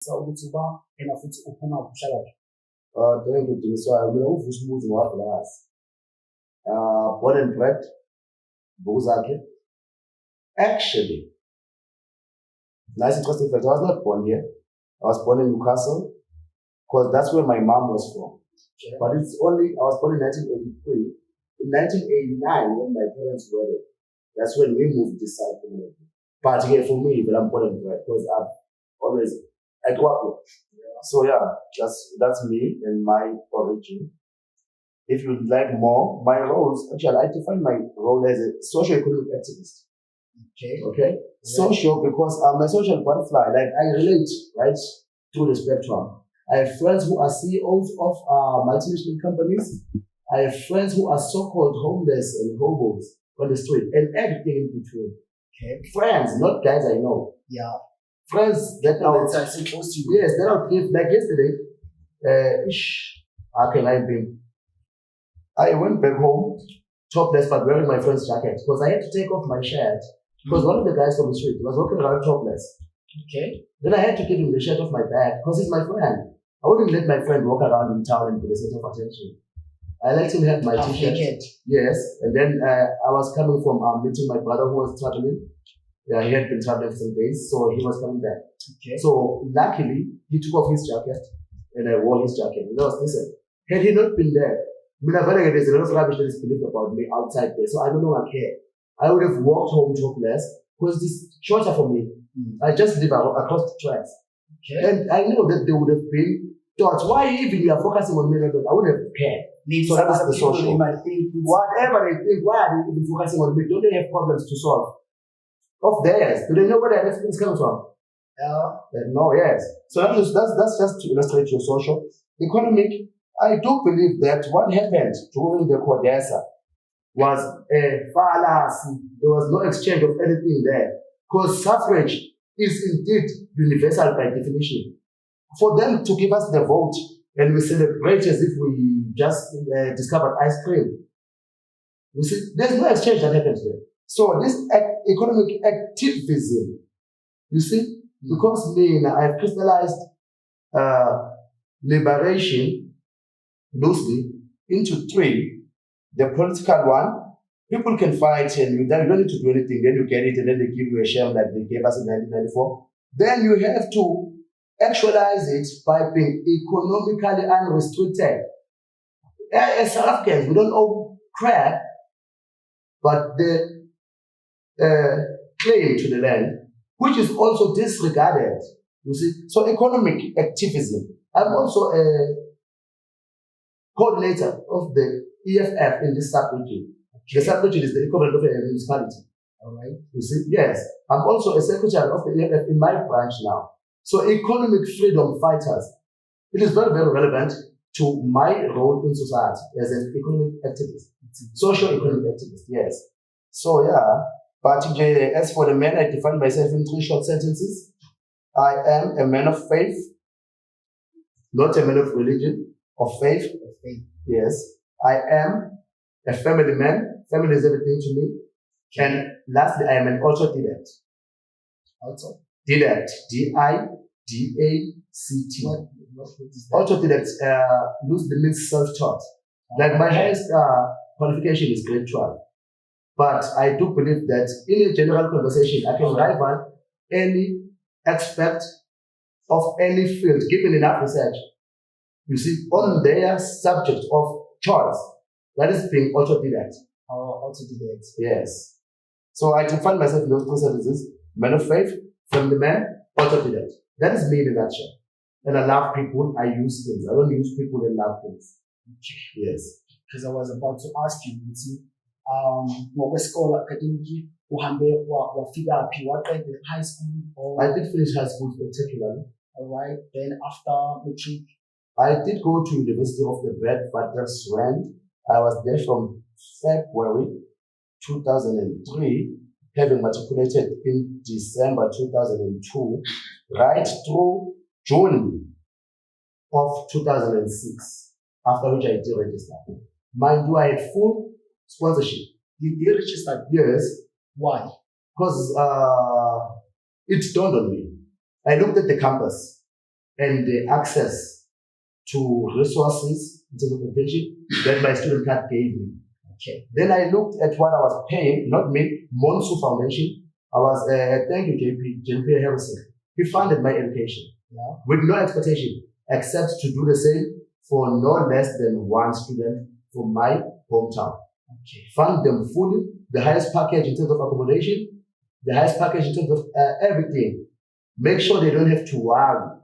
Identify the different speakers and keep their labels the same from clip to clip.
Speaker 1: ukuthi uba yena futhi uphuma kuhlala.
Speaker 2: Thank you, so I'm Vusumuzi Nkosinathi Vilakazi. Born and bred, Vusumuzi. Actually, nice interesting fact. I was not born here. I was born in Newcastle, because that's where my mom was from.
Speaker 1: Okay.
Speaker 2: But it's only, I was born in 1983. In 1989, when my parents were there, that's when we moved this side community. But here for me, but I'm born and bred, because I grew up here. So yeah, that's me and my origin. If you like more, my roles, actually I define my role as a socio-economic activist. Okay. Yeah. Social, because I'm a social butterfly. Like I relate right through the spectrum. I have friends who are CEOs of multinational companies. I have friends who are so-called homeless and hobos on the street, and everything in between.
Speaker 1: Okay.
Speaker 2: Friends, not guys I know.
Speaker 1: Yeah.
Speaker 2: Friends that are supposed to. Yes, that I'll give. Like yesterday, how can I be? I went back home, topless, but wearing my friend's jacket, because I had to take off my shirt, because one of the guys from the street was walking around topless.
Speaker 1: Okay.
Speaker 2: Then I had to give him the shirt off my back, because he's my friend. I wouldn't let my friend walk around in town and be the center of attention. I let him have my t-shirt. Yes, and then I was coming from meeting my brother who was traveling. Yeah, he had been traveling for some days, so he was coming back.
Speaker 1: Okay.
Speaker 2: So luckily, he took off his jacket, and I wore his jacket. And I was, listen, had he not been there, there's a lot of rubbish that is believed about me outside there, so I no longer care. I would have walked home topless, because this shorter for me. I just live across the tracks.
Speaker 1: Okay.
Speaker 2: And I know that they would have been thought, why even you are focusing on me? I wouldn't have cared.
Speaker 1: So that's the social.
Speaker 2: They might think, whatever they think, why are they even focusing on me? Don't they have problems to solve? Of theirs. Do they know where their experience comes from? No, yes. So that's just to illustrate your social. Economic, I do believe that what happened during the Codesa was a fallacy. There was no exchange of anything there. Because suffrage is indeed universal by definition. For them to give us the vote and we celebrate as if we just discovered ice cream. You see, there's no exchange that happens there. So this economic activism, you see, because I've crystallized liberation loosely into three. The political one, people can fight and you don't need to do anything, then you get it and then they give you a share like they gave us in 1994. Then you have to actualize it by being economically unrestricted. As South Africans, we don't owe crap, but the claim to the land, which is also disregarded. You see, so economic activism. I'm also a coordinator of the EFF in this sub-region. The sub-region is the equivalent of a municipality.
Speaker 1: All right.
Speaker 2: You see, yes. I'm also a secretary of the EFF in my branch now. So economic freedom fighters. It is very, very relevant to my role in society as an economic activist, social economic activist, yes. So yeah, but as for the man, I define myself in three short sentences. I am a man of faith, not a man of religion, of faith.
Speaker 1: Of faith.
Speaker 2: Yes. I am a family man. Family is everything to me. Okay. And lastly, I am an autodidact. Didact. D-I-D-A-C-T. Autodidact loosely means self-taught. Like my highest qualification is grade 12. But I do believe that in a general conversation, I can rival any expert of any field, given enough research, you see, on their subject of choice. That is being autodidact.
Speaker 1: Autodidact.
Speaker 2: Yes. So I define myself in those two sentences: man of faith, family man, autodidact. That is me in a nutshell. And I love people, I use things. I don't use people and love things. Yes.
Speaker 1: Because I was about to ask you, you see, ngokwesikole academic uhambe wafika phi waqeda high school or
Speaker 2: I did finish high school spectacularly.
Speaker 1: All right. Then after matric,
Speaker 2: I did go to University of the Witwatersrand. I was there from February 2003, having matriculated in December 2002, right through June of 2006, after which I did register. Mind you, I had full sponsorship.
Speaker 1: You did register?
Speaker 2: Yes.
Speaker 1: Why?
Speaker 2: Because it dawned on me. I looked at the campus. and the access to resources in terms of education that my student card gave me.
Speaker 1: Okay.
Speaker 2: Then I looked at what I was paying, not me, Monsu Foundation. I was, thank you, JP Harrison. He funded my education with no expectation except to do the same for no less than one student from my hometown.
Speaker 1: Okay.
Speaker 2: Fund them fully, the highest package in terms of accommodation, the highest package in terms of everything. Make sure they don't have to worry.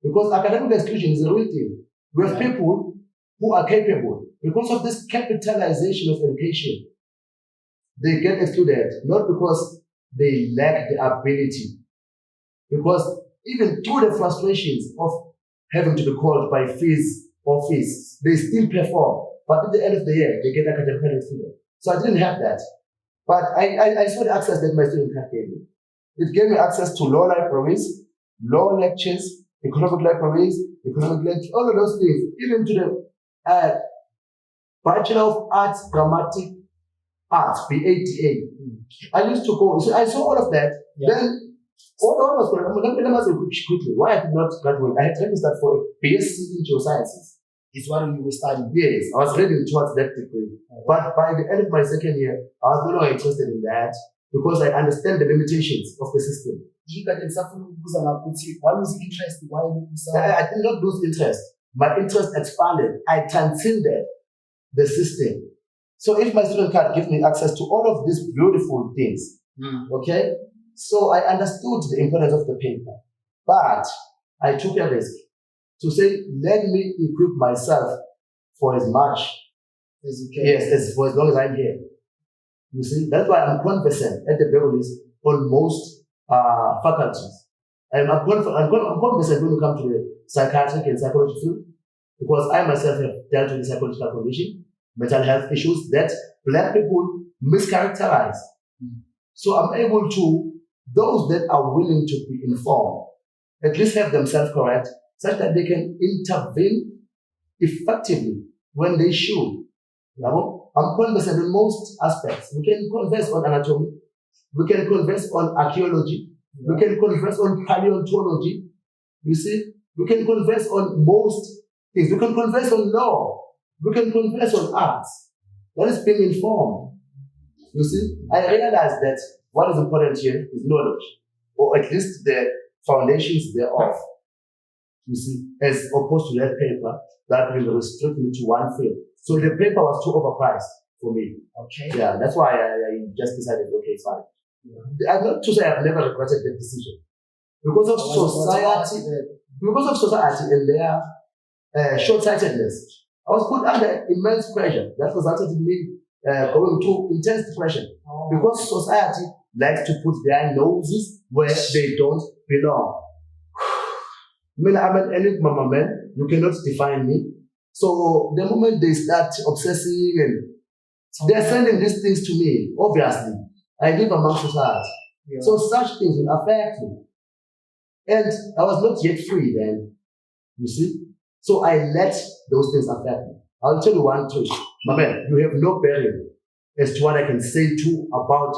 Speaker 2: Because academic exclusion is a real thing. We have people who are capable. Because of this capitalization of education, they get excluded, not because they lack the ability. Because even through the frustrations of having to be called by fees or fees, they still perform. But at the end of the year, they get academically excluded. So I didn't have that. But I saw the access that my student card gave me. It gave me access to law libraries, law lectures, economic libraries, economic lectures, all of those things, even to the Bachelor of Arts, Dramatic Arts, BADA. I used to go, so I saw all of that. Then, all was good. Let me ask you quickly, why I did not graduate? I had registered for a BSc in Geosciences.
Speaker 1: It's what you were studying.
Speaker 2: Yes, I was reading towards that degree. But by the end of my second year, I was no longer interested in that because I understand the limitations of the system.
Speaker 1: Why was it interest? Why
Speaker 2: I did not lose interest. My interest expanded. I transcended the system. So if my student card gives me access to all of these beautiful things, okay, so I understood the importance of the paper, but I took a risk to say, let me equip myself for as much
Speaker 1: as you can.
Speaker 2: Yes, as for as long as I'm here. You see, that's why I'm conversant at the very least on most faculties. And I'm conversant when we come to the psychiatric and psychology field, because I myself have dealt with the psychological condition, mental health issues that Black people mischaracterize. So I'm able to, those that are willing to be informed, at least have themselves correct, such that they can intervene effectively when they should. I'm conversant in most aspects. We can converse on anatomy, we can converse on archaeology, we can converse on paleontology, you see, we can converse on most things, we can converse on law, we can converse on arts. That is being informed. You see, I realize that what is important here is knowledge, or at least the foundations thereof. You see, as opposed to that paper that will restrict me to one field. So the paper was too overpriced for me.
Speaker 1: Okay.
Speaker 2: Yeah, that's why I just decided, okay, fine. I'm not to say I've never regretted that decision. Because of society, and their short-sightedness, I was put under immense pressure. That resulted in me going through intense depression. Because society likes to put their noses where they don't belong. I mean, I'm an enigma, man. You cannot define me. So the moment they start obsessing and they're sending these things to me, obviously, I live among society. So such things will affect me. And I was not yet free then, you see. So I let those things affect me. I'll tell you one truth. My man, you have no bearing as to what I can say to about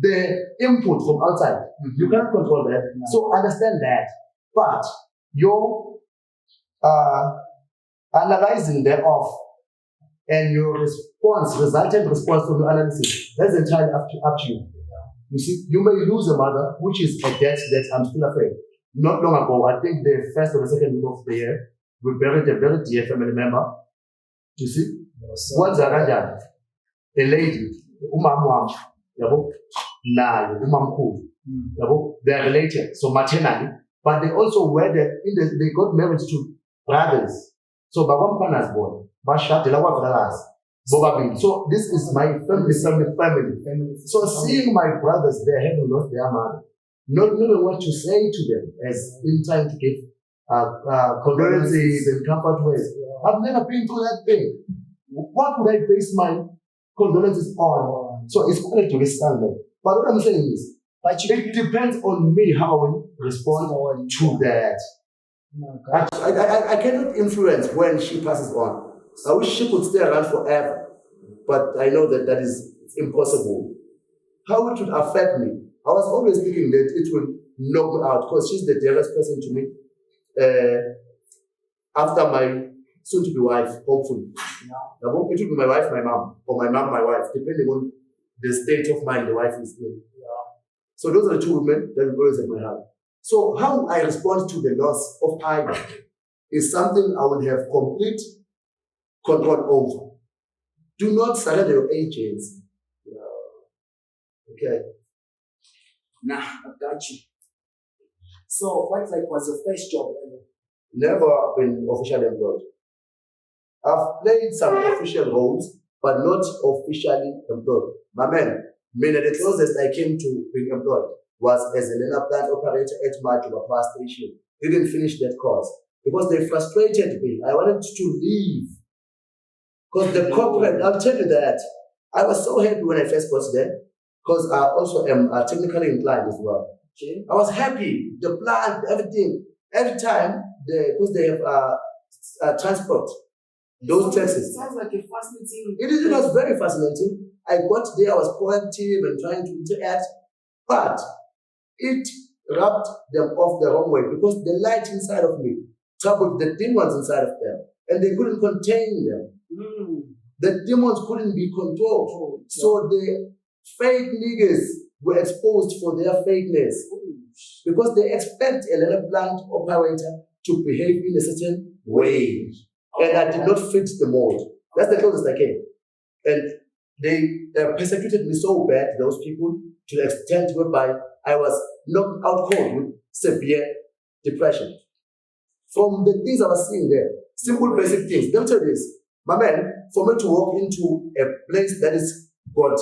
Speaker 2: the input from outside. You can't control that. So understand that. But your analyzing thereof and your resultant response from your analysis, that's entirely up to you. You see, you may lose a mother, which is a death that I'm still afraid. Not long ago, I think the first or the second week of the year, we buried a very dear family member. You see? What's a lady, umam yabo, na umam yabo, they are related, so maternally, but they also wedded, they got married to brothers. So Babam Kana's born, Basha Tilawa Vilakazi. So this is my family. So seeing my brothers there having lost their mother, not knowing what to say to them, as in trying to give condolences and comfort words. I've never been through that thing. What would I base my condolences on? So it's only to listen. But what I'm saying is, it depends on me how I will respond to that. I cannot influence when she passes on. I wish she could stay around forever, but I know that is impossible. How it would affect me? I was always thinking that it would knock me out because she's the dearest person to me. after my soon-to-be wife, hopefully.
Speaker 1: Yeah.
Speaker 2: It will be my wife, my mom, or my mom, my wife, depending on the state of mind the wife is in.
Speaker 1: Yeah.
Speaker 2: So those are the two women that will always have my heart. So how I respond to the loss of either is something I will have complete control over. Do not surrender your agents. Okay.
Speaker 1: Nah, I got you. So what was your first job ever?
Speaker 2: Never been officially employed. I've played some official roles, but not officially employed. My man, the closest I came to being employed was as a learner plant operator at Majuba Power Station. Didn't finish that course because they frustrated me. I wanted to leave. Because the corporate, I'll tell you that, I was so happy when I first got there, because I also am technically inclined as well.
Speaker 1: Okay.
Speaker 2: I was happy, the plant, everything. Every time, because they have transport, those taxis.
Speaker 1: It sounds like a fascinating.
Speaker 2: It was very fascinating. I got there, I was proactive and trying to interact, but it rubbed them off the wrong way because the light inside of me troubled the demons inside of them, and they couldn't contain them. The demons couldn't be controlled. So the fake niggas were exposed for their fakeness because they expect a leather plant operator to behave in a certain way. And I did not fit the mold. That's the closest I came. And they persecuted me so bad, those people, to the extent whereby I was knocked out cold with severe depression. From the things I was seeing there, simple basic things. Let me tell you this. My man, for me to walk into a place that is got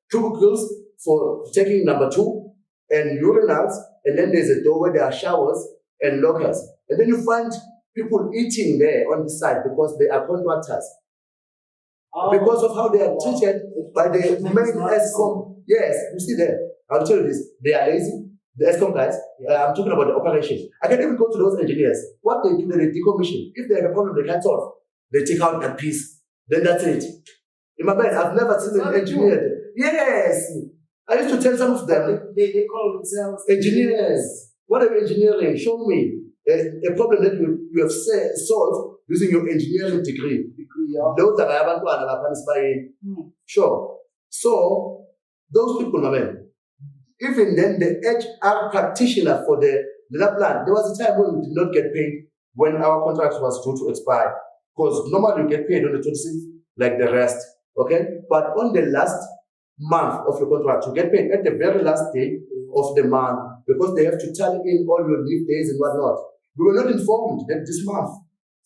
Speaker 2: cubicles for taking number 2 and urinals, and then there's a door where there are showers and lockers. And then you find people eating there on the side because they are contractors. Because of how they are treated by the main ESCOM. Yes, you see there. I'll tell you this. They are lazy. The ESCOM guys, I'm talking about the operation. I can even go to those engineers. What they do, they decommission. If they have a problem they can't solve, they take out that piece. Then that's it. In my mind, I've never seen an engineer. Yes. I used to tell some of them.
Speaker 1: They call themselves
Speaker 2: engineers. What are you engineering? Show me a problem that you have solved using your engineering degree. Those are sure. So, those people, my man, even then the HR practitioner for the lab plant, there was a time when we did not get paid when our contract was due to expire. Because normally you get paid on the 26th like the rest. Okay? But on the last month of your contract, you get paid at the very last day of the month because they have to tally in all your leave days and whatnot. We were not informed that this month,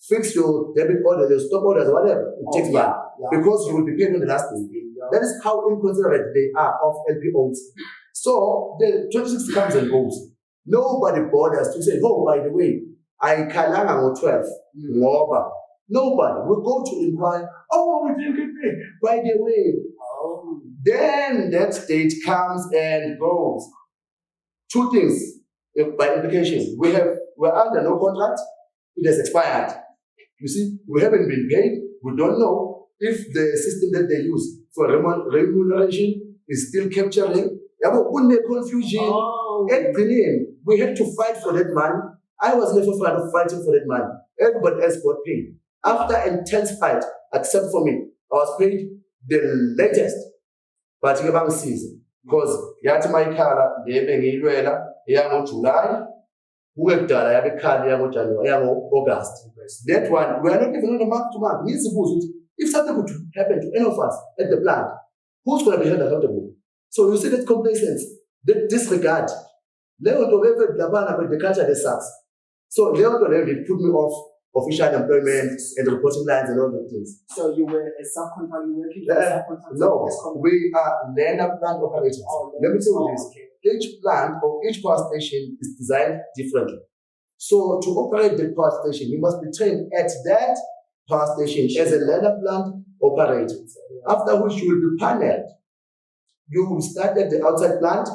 Speaker 2: fix your debit order, your stop orders, whatever, it takes money. Because you will be paid on the last day. That is how inconsiderate they are of LPOs. So the 26th comes and goes. Nobody bothers to say, oh, by the way, I kalanga on 12. Nobody will go to inquire, oh, we didn't get paid. By the way, then that stage comes and goes. Two things by implication. We're under no contract, it has expired. You see, we haven't been paid, we don't know if the system that they use for remuneration is still capturing. Confusion. At the end, we had to fight for that money. I was never fighting for that money. Everybody else got paid. After an intense fight, except for me, I was paid the latest particular season. Because yati my car, the July, January, August. That one, we are not even on a month to month. If something would happen to any of us at the plant, who's going to be held accountable? So you see that complacence, that disregard. The culture that sucks. So they put me off official employment and reporting lines and all those things.
Speaker 1: So you were a subcontractor, you were working for a subcontractor?
Speaker 2: No, we are land plant operators. Let me tell you this. Each plant or each power station is designed differently. So to operate the power station, you must be trained at that power station as a land plant operator. After which you will be paneled. You will start at the outside plant,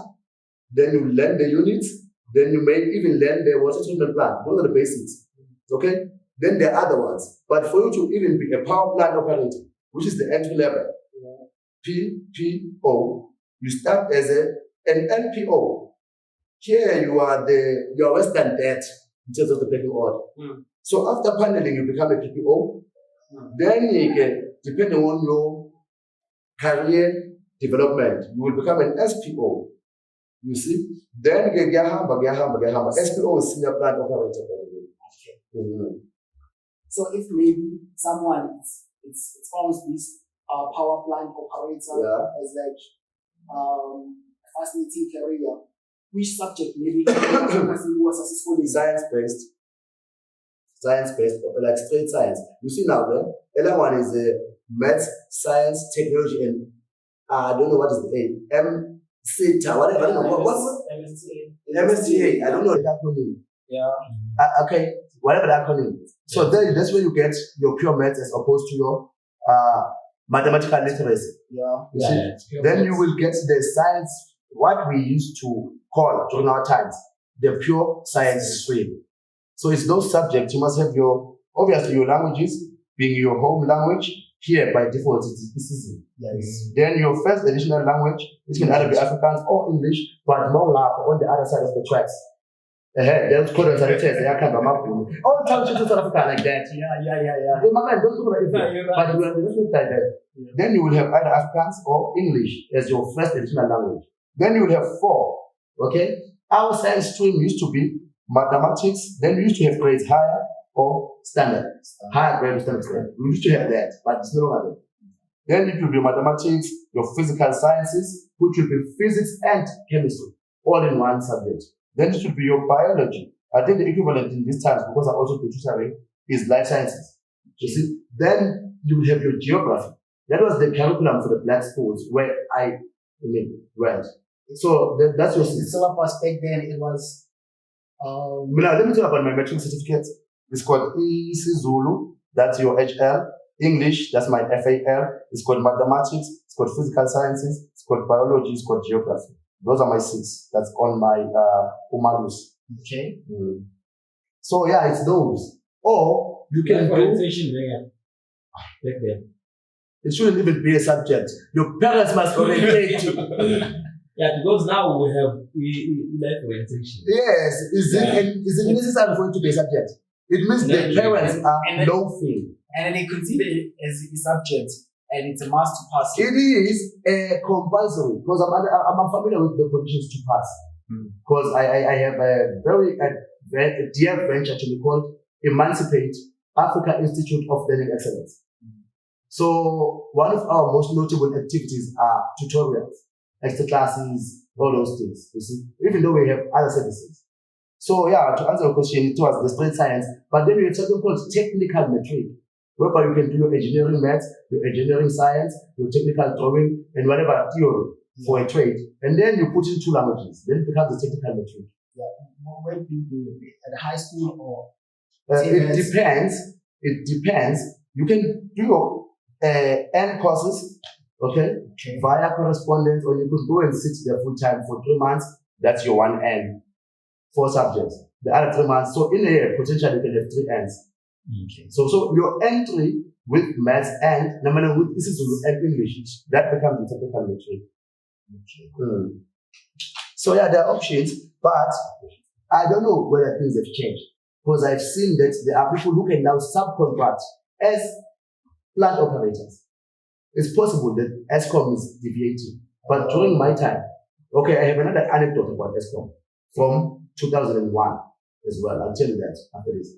Speaker 2: then you learn the units, then you may even learn the water treatment plant. Those are the basics. Okay? Then there are other ones. But for you to even be a power plant operator, which is the entry level, PPO, you start as an LPO. Here you are Western debt. in terms of the pecking order. So after paneling, you become a PPO. Then, depending on your career development, you will become an SPO. You see? Then, SPO is senior plant operator.
Speaker 1: So if maybe someone it's owns this power plant operator as like fascinating career, which subject maybe was successful in?
Speaker 2: Science-based, like straight science. You see now, the other one is maths, science, technology, and I don't know what is the A. MCTA, whatever. I don't know. What's MSTA? I don't know the acronym. Okay, whatever the acronym. So that's where you get your pure maths as opposed to your mathematical literacy. You see? Then you will get the science, what we used to call during our times, the pure science stream. So it's those subjects, you must have obviously your languages, being your home language. Here by default it is ECC. Then your first additional language, it can either be Afrikaans or English, but more on the other side of the tracks. They'll put us on the test, they can't come up with me. All time to South Africa like that. Hey, my man, don't talk about it. But you are like that. Then you will have either Afrikaans or English as your first additional language. Then you will have 4. Okay? Our science stream used to be mathematics, then we used to have grades higher or standard. Higher grade or standard. We used to have that, but it's no longer there. Then it will be mathematics, your physical sciences, which will be physics and chemistry, all in one subject. Then it should be your biology. I think the equivalent in these times, because I also do tutoring, is life sciences. You see? Then you will have your geography. That was the curriculum for the black schools where I went. So that's your
Speaker 1: syllabus back then. It was.
Speaker 2: Let me talk about my metric certificate. It's called isiZulu. That's your HL. English. That's my FAL. It's called mathematics. It's called physical sciences. It's called biology. It's called geography. Those are my 6. That's on my Umalus.
Speaker 1: Okay.
Speaker 2: So yeah, it's those. Or you can do
Speaker 3: orientation back then.
Speaker 2: It shouldn't even be a subject. Your parents must orientate you.
Speaker 3: Yeah, because now we have life orientation.
Speaker 2: Yes, is it necessary for it to be a subject? It means the parents are loafing.
Speaker 1: And they consider it as a subject, and it's a must to pass.
Speaker 2: It is compulsory because I'm familiar with the conditions to pass. Because I have a very dear venture actually called Emancipate Africa Institute of Learning Excellence. So one of our most notable activities are tutorials, extra classes, all those things, you see, even though we have other services. So yeah, to answer your question, it was the straight science, but then we have something called technical metric, whereby you can do your engineering maths, your engineering science, your technical drawing, and whatever theory for a trade. And then you put in 2 languages, then it becomes the technical metric.
Speaker 1: Where do you do it? At high school or?
Speaker 2: It depends. It depends. You can do your N courses, okay, via correspondence, or you could go and sit there full time for 3 months. That's your 1 N, 4 subjects. The other 3 months. So in a year, potentially you can have 3 N's.
Speaker 1: Okay.
Speaker 2: So your entry with maths and with ECC and English, that becomes the technical metric. Okay. So yeah, there are options, but I don't know whether things have changed, because I've seen that there are people who can now subcontract as plant operators. It's possible that ESCOM is deviating, but during my time, okay, I have another anecdote about ESCOM from 2001 as well. I'll tell you that after this.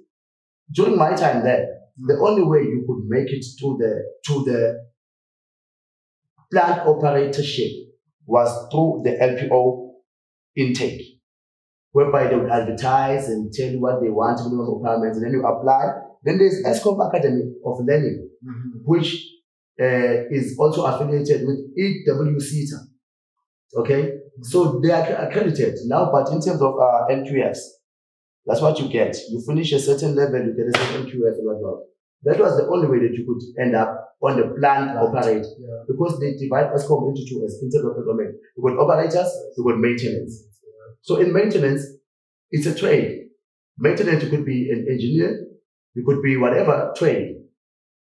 Speaker 2: During my time there, the only way you could make it to the plant operatorship was through the LPO intake, whereby they would advertise and tell you what they want, minimum requirements, and then you apply. Then there's ESCOM Academy of Learning, which is also affiliated with EWCETA. Okay, so they are accredited now, but in terms of NQFs, that's what you get. You finish a certain level, you get a certain NQF and whatnot. That was the only way that you could end up on the plant operator, because they divide ESCOM into 2 as in terms of domain. You got operators, you got maintenance. So in maintenance, it's a trade. Maintenance, you could be an engineer, you could be whatever trade.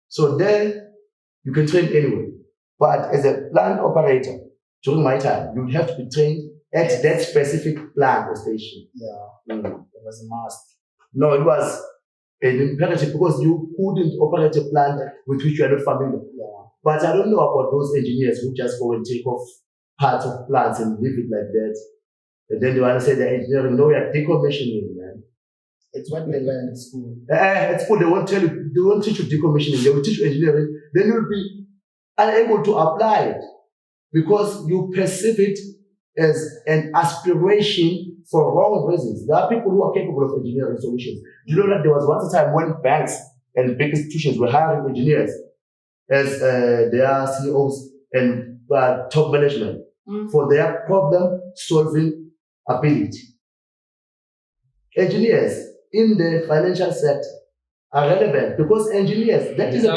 Speaker 2: So there, you can train anyway. But as a plant operator, during my time, you would have to be trained at that specific plant or station.
Speaker 1: It was a must.
Speaker 2: No, it was an imperative because you couldn't operate a plant with which you are not familiar.
Speaker 1: Yeah.
Speaker 2: But I don't know about those engineers who just go and take off parts of plants and leave it like that. And then they want to say they're engineering. No, we are decommissioning, man.
Speaker 1: It's what they learn in school.
Speaker 2: At school, they won't tell you, they won't teach you decommissioning, they will teach you engineering. Then you'll be unable to apply it because you perceive it as an aspiration for wrong reasons. There are people who are capable of engineering solutions. You know that there was once a time when banks and big institutions were hiring engineers as their CEOs and top management for their problem-solving ability. Engineers in the financial sector are relevant because engineers, that is a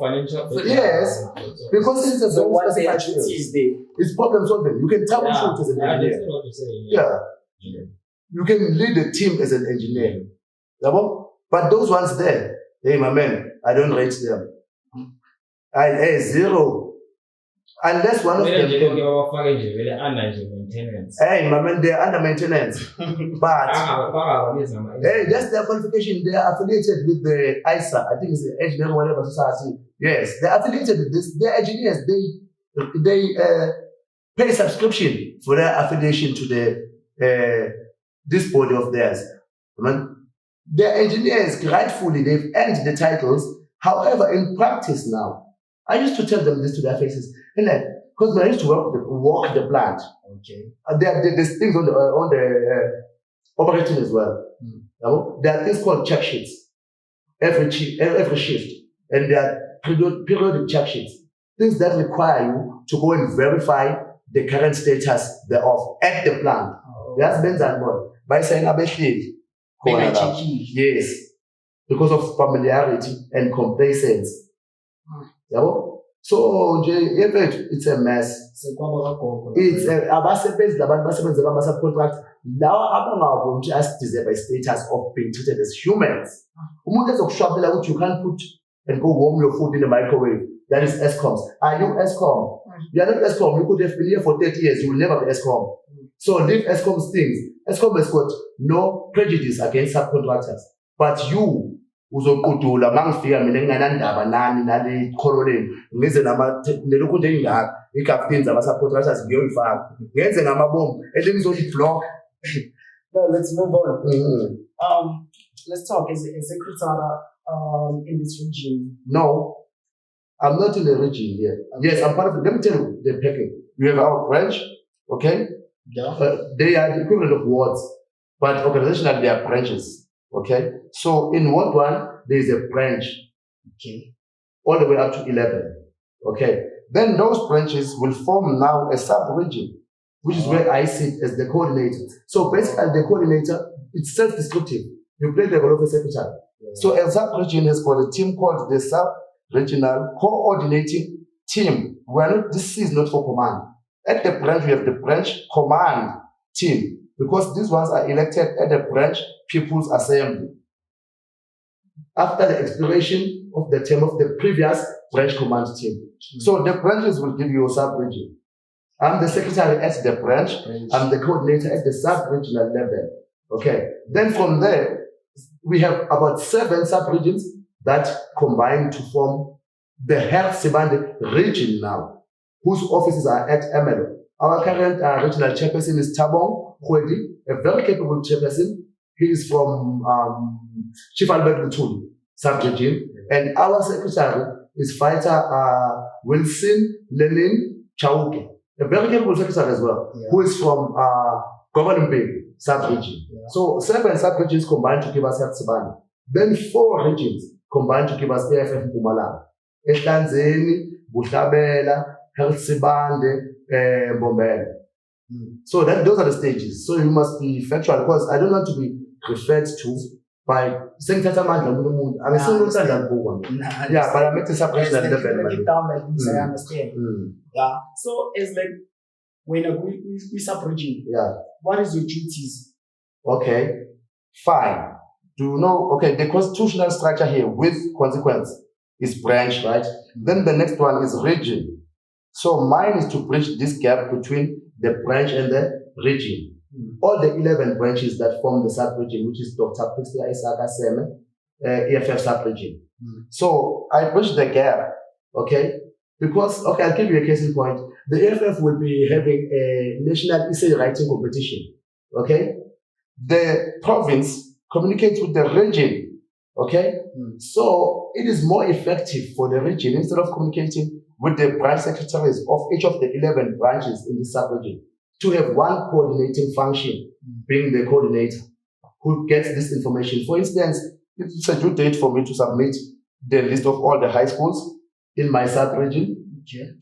Speaker 3: financial.
Speaker 2: Yes, because it's a
Speaker 1: So
Speaker 2: very
Speaker 1: what their
Speaker 2: specific
Speaker 1: duty
Speaker 2: skill.
Speaker 1: is there?
Speaker 2: It's problem solving. You can troubleshoot as an
Speaker 3: I
Speaker 2: engineer.
Speaker 3: understand what you're saying.
Speaker 2: Yeah. You can lead a team as an engineer. But those ones there, hey, my man, I don't rate them. Zero. Unless one of them can. Hey, my man, they're under maintenance. But hey, that's their qualification. They are affiliated with the ISA. I think it's the Engineering Whatever Society. Yes, they're affiliated with this. They're engineers. They pay subscription for their affiliation to the this body of theirs. I mean, they're engineers. Rightfully, they've earned the titles. However, in practice now, I used to tell them this to their faces. And like, because when I used to walk the plant,
Speaker 1: Okay.
Speaker 2: there's things on the operating as well. There are things called check sheets every shift, and there are periodic check sheets, things that require you to go and verify the current status thereof at the plant. That's been done more by saying yes, because of familiarity and complacence. So it's a mess. It's abasebenzi labantu basebenzela ama-subcontract lawa abangaboni ukuthi asideserve by status of being treated as humans. Umuntu ezokushwabela ukuthi you can't put and go warm your food in the microwave. That is ESCOMs. Are you ESCOM? You are not ESCOM. You could have been here for 30 years. You will never be ESCOM. So leave ESCOM's things. ESCOM has got no prejudice against subcontractors. But you, uzokudula mangifika mina nginganandaba nani nale khololeni ngize nelokhu nje engaka i-captains aba-subcontractors ngiyoyifaka ngenze ngamabomu elingizoliblock.
Speaker 1: No, let's move on. Let's talk. Is Secretara in this region?
Speaker 2: No, I'm not in the region yet. Okay. Yes, I'm part of it. Let me tell you the packing. We have our branch, okay?
Speaker 1: Yeah.
Speaker 2: They are the equivalent of wards, but organizationally they are branches. Okay, so in Ward 1, there is a branch, okay, all the way up to 11. Okay, then those branches will form now a sub-region, which is where I sit as the coordinator. So basically, the coordinator, it's self-descriptive. You play the role of a secretary. Yeah. So a sub-region has got a team called the sub-regional coordinating team. This is not for command. At the branch, we have the branch command team, because these ones are elected at the branch People's Assembly after the expiration of the term of the previous branch command team. So the branches will give you a sub-region. I'm the secretary at the branch. I'm the coordinator at the sub-regional level. Okay. Then from there, we have about 7 sub-regions that combine to form the Health Sibande region now, whose offices are at Emelo. Our current regional chairperson is Tabong Kwedi, a very capable chairperson. He is from Chief Albert Lutuli, sub-region. And our secretary is fighter Wilson Lenin Chauke, a very capable secretary as well, who is from Government Bay, sub-region. Yeah. So 7 sub-regions combined to give us Health Sibande. Then 4 regions combined to give us AFF Mpumalanga. Ehlanzeni, Buhlabela, Health Sibande, Bombela. So those are the stages. So you must be factual, because I don't want to be referred to by saying that I'm yeah, but I make this up at level.
Speaker 1: Break it down like this, I understand. Yeah. So it's like when we sub-region, what is your duties?
Speaker 2: Okay, fine. Do you know? Okay, the constitutional structure here with consequence is branch, right? Then the next one is region. So mine is to bridge this gap between the branch and the region. all the 11 branches that form the sub-region, which is Dr. Priscilla Isaka Seme, EFF sub-region. So I bridge the gap, okay? Because, okay, I'll give you a case in point. The EFF will be having a national essay writing competition, okay? The province communicates with the region, okay? So it is more effective for the region, instead of communicating with the branch secretaries of each of the 11 branches in the sub-region, to have one coordinating function, being the coordinator, who gets this information. For instance, it's a due date for me to submit the list of all the high schools in my sub-region,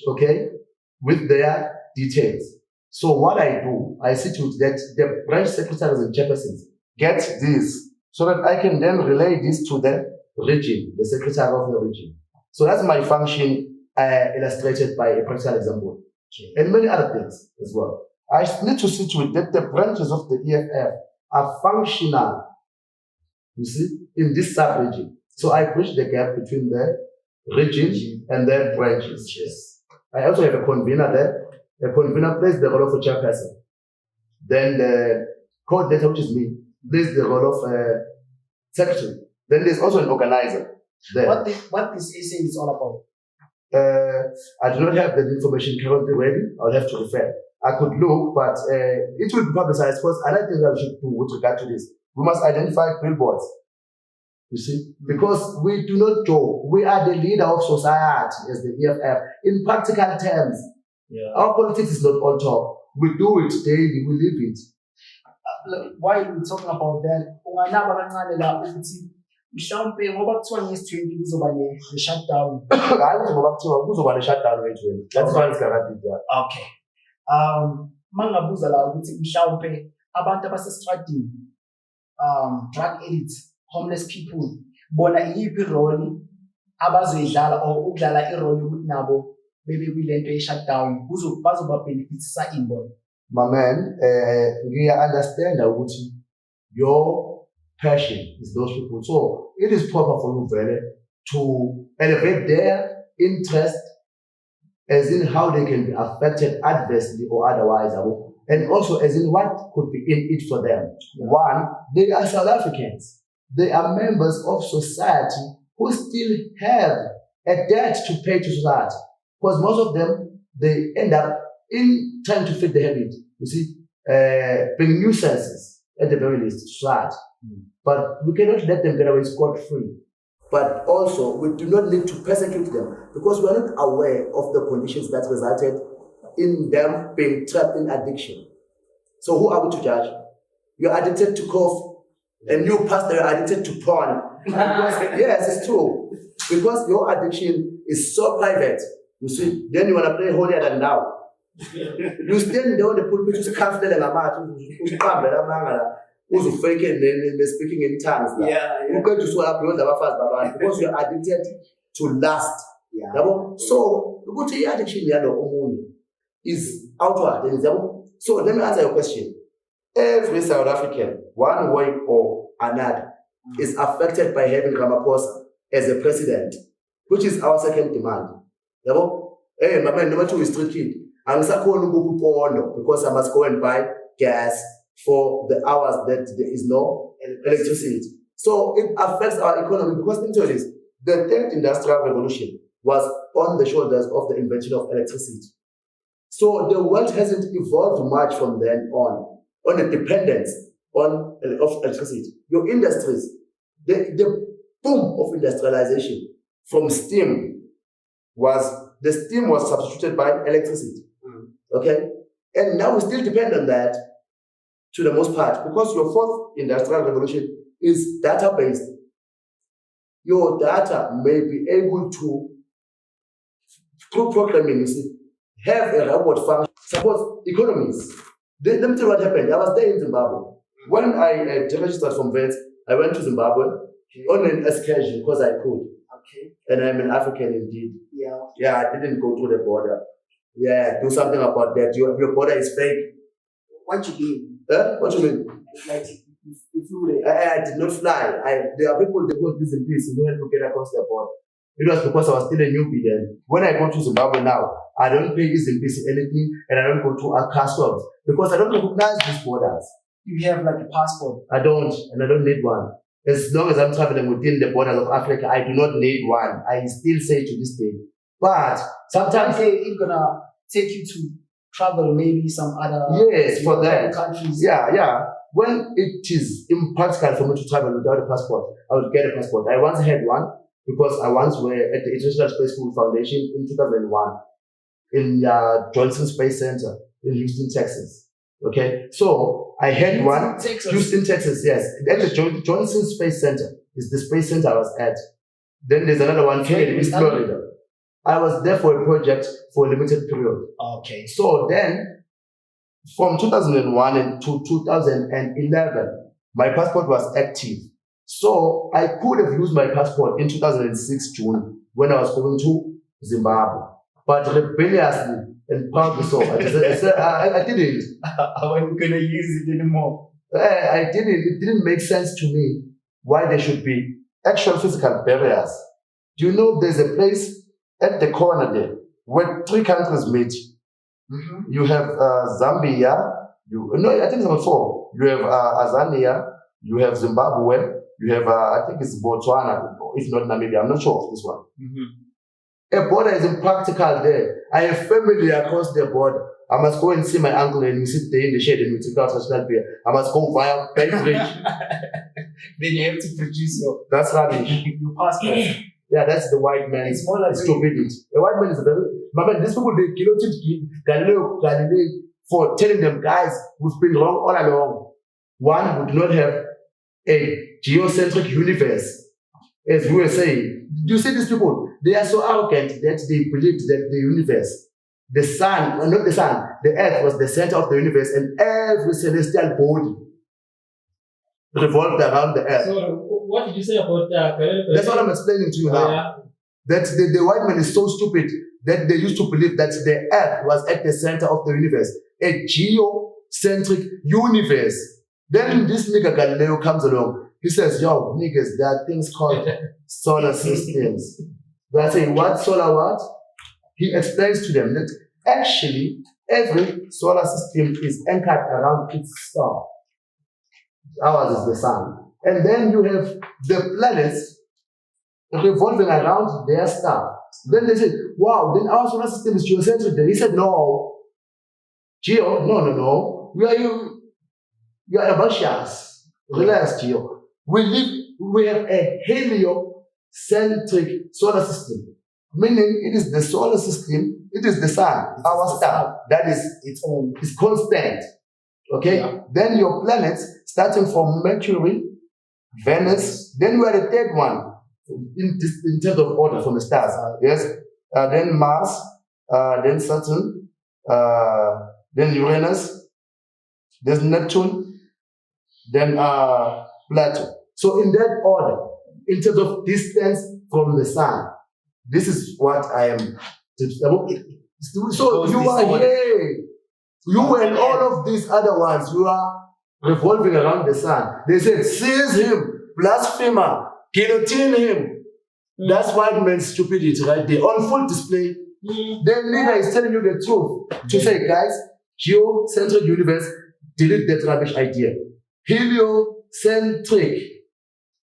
Speaker 2: okay, with their details. So what I do, I see to it that the branch secretaries and chairpersons get this, so that I can then relay this to the region, the secretary of the region. So that's my function, illustrated by a practical example, and many other things as well. I need to see to it that the branches of the EFF are functional, you see, in this sub-region. So I bridge the gap between the region and the branches. Yes. I also have a convener there. The convener plays the role of a chairperson. Then the coordinator, which is me, plays the role of a secretary. Then there's also an organizer there.
Speaker 1: What this essay is all about?
Speaker 2: I do not have the information currently ready. I'll have to refer. I could look, but it will be publicized because another thing that we should do with regard to this, we must identify billboards. You see, because we do not joke. We are the leader of society as the EFF in practical terms. Yeah. Our politics is not on top. We do it daily. We live it.
Speaker 1: While we're talking about that, mhlawumbe ngoba kuthiwa ngesi-20 kuzoba ne-shutdown.
Speaker 2: Hayi ngoba kuthiwa kuzoba ne-shutdown nge-20. That's why it's guaranteed.
Speaker 1: Okay. Mangabuza la ukuthi mhlawumbe abantu abasestradini, drug addicts, homeless people, bona iyiphi role abazoyidlala or ukudlala irole ukuthi nabo bebe kwilento ye-shutdown bazoba benefitisa inbona.
Speaker 2: My man, we understand ukuthi your passion is those people. So it is proper for you, Vele, to elevate their interest as in how they can be affected adversely or otherwise, and also as in what could be in it for them. One, they are South Africans. They are members of society who still have a debt to pay to society. Because most of them, they end up in trying to fit the habit, you see, being nuisances at the very least to society. But we cannot let them get away scot-free. But also, we do not need to persecute them because we are not aware of the conditions that resulted in them being trapped in addiction. So who are we to judge? You're addicted to cough, and you, pastor, you're addicted to porn. Yes, it's true. Because your addiction is so private, you see, then you want to play holier than thou. You stand there on the pulpit, you can't who's faking and speaking in tongues. You go to swallow because you're addicted to lust. So the good addiction is outward. So let me answer your question. Every South African, one way or another, is affected by having Ramaphosa as a president, which is our second demand. Hey, my man, number 2 is street kid. I'm because I must go and buy gas for the hours that there is no electricity. So it affects our economy because think of this, the third industrial revolution was on the shoulders of the invention of electricity. So the world hasn't evolved much from then on the dependence of electricity. Your industries, the boom of industrialization from steam was substituted by electricity. Okay? And now we still depend on that to the most part, because your fourth industrial revolution is data-based. Your data may be able to, through programming, you see, have a robot function. Suppose economies. Let me tell you what happened. I was there in Zimbabwe. When I registered from VET, I went to Zimbabwe on an excursion because I could. Okay. And I'm an African indeed. Yeah, I didn't go through the border. Yeah, do something about that. Your border is fake.
Speaker 1: What you mean?
Speaker 2: What you mean?
Speaker 1: Like, if you
Speaker 2: I did not fly. There are people they go this and this in order to get across the border. It was because I was still a newbie then. When I go to Zimbabwe now, I don't pay easy anything, and I don't go to our customs because I don't recognize these borders.
Speaker 1: You have like a passport.
Speaker 2: I don't, and I don't need one. As long as I'm traveling within the borders of Africa, I do not need one. I still say to this day. But sometimes
Speaker 1: it's gonna take you to travel maybe some other
Speaker 2: for that
Speaker 1: countries.
Speaker 2: Yeah. When it is impractical for me to travel without a passport, I would get a passport. I once had one because I once were at the International Space School Foundation in 2001 in Johnson Space Center in Houston, Texas. Okay, so I had one. Houston, Texas, yes. At the Johnson Space Center is the space center I was at. Then there's another one here in East Florida. I was there for a project for a limited period.
Speaker 1: Okay.
Speaker 2: So then, from 2001 to 2011, my passport was active. So I could have used my passport in 2006 June when I was going to Zimbabwe. But rebelliously and proudly so, I didn't.
Speaker 1: I wasn't going to use it anymore.
Speaker 2: I didn't. It didn't make sense to me why there should be actual physical barriers. Do you know there's a place at the corner there where 3 countries meet?
Speaker 1: Mm-hmm.
Speaker 2: You have Zambia. I think it's about 4. You have Azania. You have Zimbabwe. You have, I think it's Botswana, if not Namibia. I'm not sure of this one.
Speaker 1: Mm-hmm.
Speaker 2: A border is impractical there. I have family across the border. I must go and see my uncle and we sit there in the shade and we take out national beer. I must go via Bridge.
Speaker 1: Then you have to produce
Speaker 2: That's rubbish.
Speaker 1: your passport.
Speaker 2: Yeah, that's the white man's stupidity. The white man is these people, they Galileo for telling them, guys, we've been wrong all along. One would not have a geocentric universe. As we were saying, you see these people, they are so arrogant that they believed that the universe, the sun, not the sun, the earth was the center of the universe and every celestial body revolved around the earth.
Speaker 3: So, what did you say about
Speaker 2: That's what I'm explaining to you now.
Speaker 3: Yeah.
Speaker 2: That the white man is so stupid that they used to believe that the earth was at the center of the universe, a geocentric universe. Then this nigga Galileo comes along. He says, yo, niggas, there are things called solar systems. They say, what solar what? He explains to them that actually every solar system is anchored around its star. Ours is the sun. And then you have the planets revolving around their star. Then they said, wow, then our solar system is geocentric. Then he said, no. Geo, no. You are Russians. Relax, Geo. We have a heliocentric solar system. Meaning it is the solar system, it is the sun, our star. That is its own, it's constant. Okay? Yeah. Then your planets, starting from Mercury, Venus, then we are the third one in terms of order from the stars. Yes? Then Mars, then Saturn, then Uranus, there's Neptune, then Pluto. So in that order, in terms of distance from the sun, this is what I am. So you are here. You and all of these other ones, you are revolving around the sun. They said, seize him, blasphemer, guillotine him. That's white man's stupidity right there, on full display. The leader is telling you the truth. To say, guys, geocentric universe, delete that rubbish idea. Heliocentric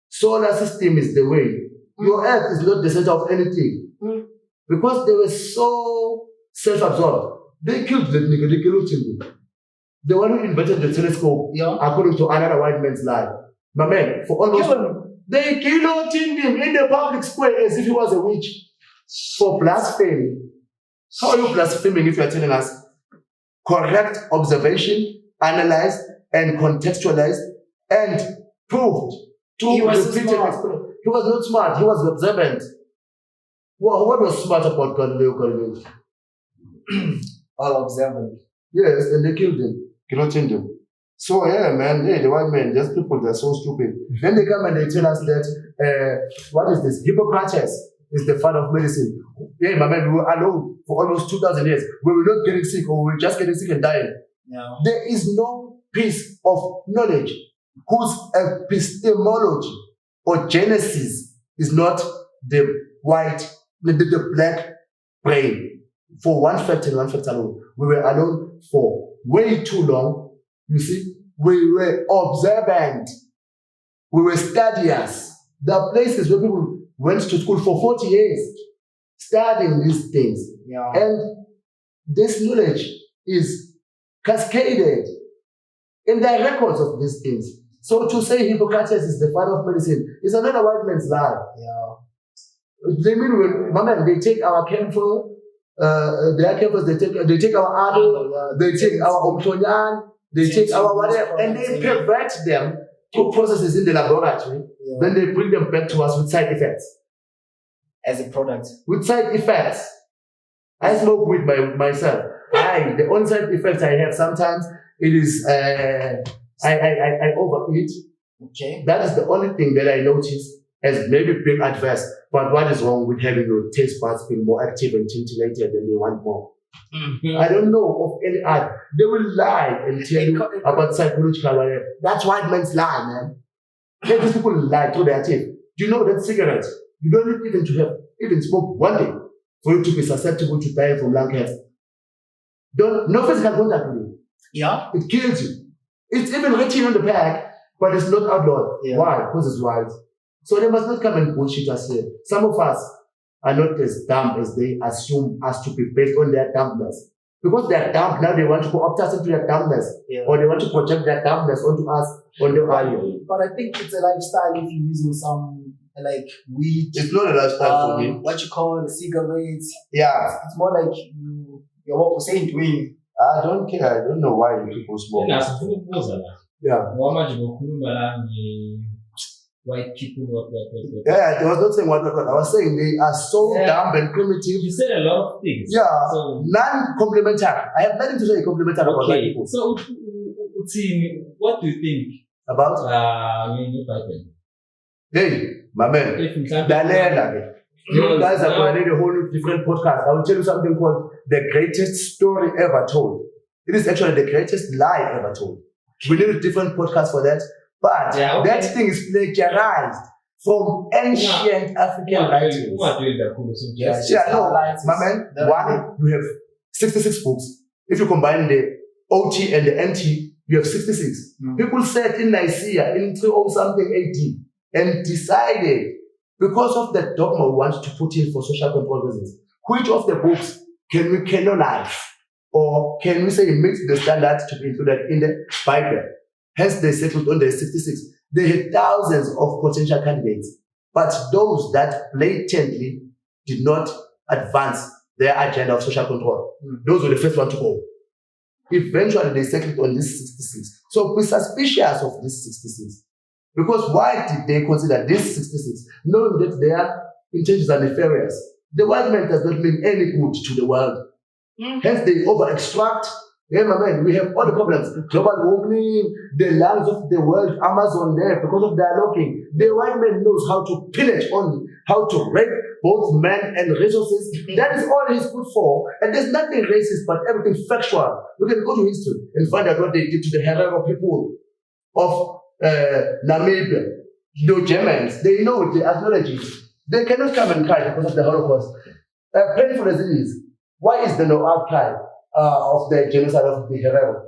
Speaker 2: solar system is the way. Your earth is not the center of anything. Because they were so self-absorbed. They killed that nigga, they killed him. The one who invented the telescope, according to another white man's lie. My man, for almost... They guillotined him in the public square as if he was a witch. For blasphemy. How are you blaspheming if you are telling us correct observation, analyzed and contextualized and proved to repeated experience? He was not smart, he was observant. What was smart about Galileo?
Speaker 1: All observant.
Speaker 2: Yes, and they killed him, guillotined him. So yeah, man, the white men, just people, they're so stupid. Then they come and they tell us that, what is this? Hippocrates is the father of medicine. Yeah, my man, we were alone for almost 2,000 years. We were not getting sick, or we were just getting sick and dying.
Speaker 1: No.
Speaker 2: There is no piece of knowledge whose epistemology or genesis is not the the black brain for one fact and one fact alone. We were alone for way too long. You see, we were observant. We were studious. There are places where people went to school for 40 years studying these things.
Speaker 1: Yeah.
Speaker 2: And this knowledge is cascaded in the records of these things. So to say Hippocrates is the father of medicine is another white man's lie.
Speaker 1: Yeah.
Speaker 2: They mean they take our camphor, their camphors, they take our aloe, they take our omtonyan, they take our whatever, and they pervert them to processes in the laboratory.
Speaker 1: Yeah.
Speaker 2: Then they bring them back to us with side effects.
Speaker 1: As a product.
Speaker 2: With side effects. I smoke weed by myself. The only side effects I have sometimes it is I overeat.
Speaker 1: Okay.
Speaker 2: That is the only thing that I notice as maybe being adverse. But what is wrong with having your taste buds being more active and scintillated and they want more?
Speaker 1: Mm-hmm.
Speaker 2: I don't know of any art. They will lie and tell you about psychological whatever. That's white man's lie, man. These people lie through their teeth. Do you know that cigarettes? You don't need even to have even smoke one day for you to be susceptible to die from lung cancer. No physical contact with it.
Speaker 1: Yeah.
Speaker 2: It kills you. It's even written on the pack, but it's not outlawed.
Speaker 1: Yeah.
Speaker 2: Why? Because it's white. So they must not come and bullshit us here. Some of us are not as dumb as they assume us to be based on their dumbness. Because they're dumb, now they want to co-opt us into their dumbness.
Speaker 1: Yeah.
Speaker 2: Or they want to project their dumbness onto us on the value.
Speaker 1: But I think it's a lifestyle if you're using some like weed.
Speaker 2: It's not a lifestyle for me.
Speaker 1: What you call cigarettes.
Speaker 2: Yeah.
Speaker 1: It's more like you're what we're saying doing.
Speaker 2: I don't care. I don't know why people smoke. Yeah.
Speaker 3: White people, what.
Speaker 2: Yeah, I was not saying what. I was saying they are so dumb and primitive.
Speaker 3: You said a lot of things.
Speaker 2: Yeah.
Speaker 3: So,
Speaker 2: non-complementary. I have nothing to say complimentary about white people.
Speaker 3: So, what do you think
Speaker 2: about?
Speaker 3: New Bible?
Speaker 2: Hey, my man. You guys are going to need a whole different podcast. I will tell you something called the greatest story ever told. It is actually the greatest lie ever told. We need a different podcast for that. But that thing is plagiarized from ancient African writings. My man, one, you have 66 books. If you combine the OT and the NT, you have 66. People sat in Nicaea in 20-something AD and decided, because of the dogma we want to put in for social control reasons, which of the books can we canonize or can we say meet the standards to be included in the Bible? Hence, they settled on the 66. They had thousands of potential candidates, but those that blatantly did not advance their agenda of social control, those were the first one to go. Eventually, they settled on this 66. So be suspicious of this 66. Because why did they consider this 66? Knowing that their intentions are nefarious. The white man does not mean any good to the world. Hence, they over-extract. Yeah, my man, we have all the problems. Global warming, the lands of the world, Amazon there, because of their locking. The white man knows how to pillage only, how to rape both men and resources. That is all he's good for. And there's nothing racist, but everything factual. You can go to history and find out what they did to the Herero people of Namibia. The Germans, they know it, they acknowledge it. They cannot come and cry because of the Holocaust. Painful as it is, why is there no outcry of the genocide of the Herero?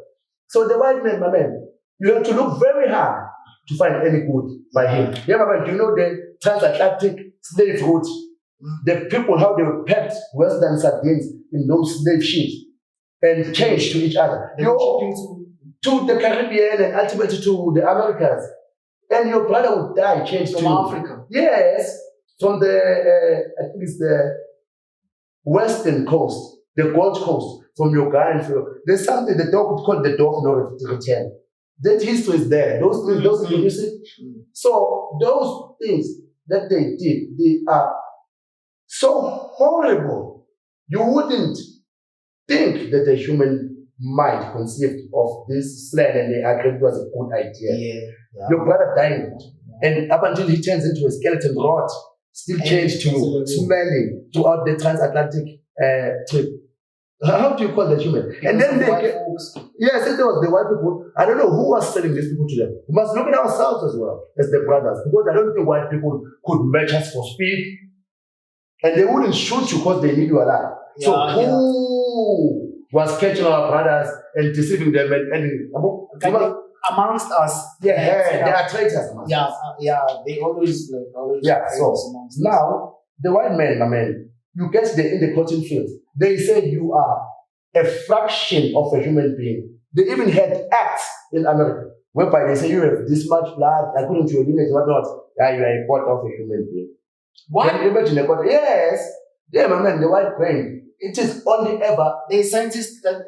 Speaker 2: So the white man, my man, you have to look very hard to find any good by him. Yeah, my man, you know the transatlantic slave route? The people, how they were packed Western sardines in those slave ships and changed to each other. To the Caribbean and ultimately to the Americas. And your brother would die, changed
Speaker 1: from Africa.
Speaker 2: Yes, from the, I think it's the western coast, the Gold Coast, from Uganda. There's something the dog would call the dog no return. That history is there. Those things, those things, you see. So those things that they did, they are so horrible. You wouldn't think that a human mind conceived of this sled and they agreed it was a good idea. Your brother died, and up until he turns into a skeleton rot, still changed to smelling throughout the transatlantic trip. How do you call that human? And then they yes, it was the white people. I don't know who was selling these people to them. We must look at ourselves as well as the brothers, because I don't think white people could match us for speed, And they wouldn't shoot you because they need you alive. So who was catching our brothers and deceiving them
Speaker 1: amongst us?
Speaker 2: They are traitors.
Speaker 1: They always
Speaker 2: So now the white man, my man, you get in the cotton field. They say you are a fraction of a human being. They even had acts in America whereby they say you have this much blood according to your lineage, whatnot. You are a part of a human being.
Speaker 1: What?
Speaker 2: Can you imagine a quarter? Yes. Yeah, my man, the white brain. It is only ever.
Speaker 1: The scientists that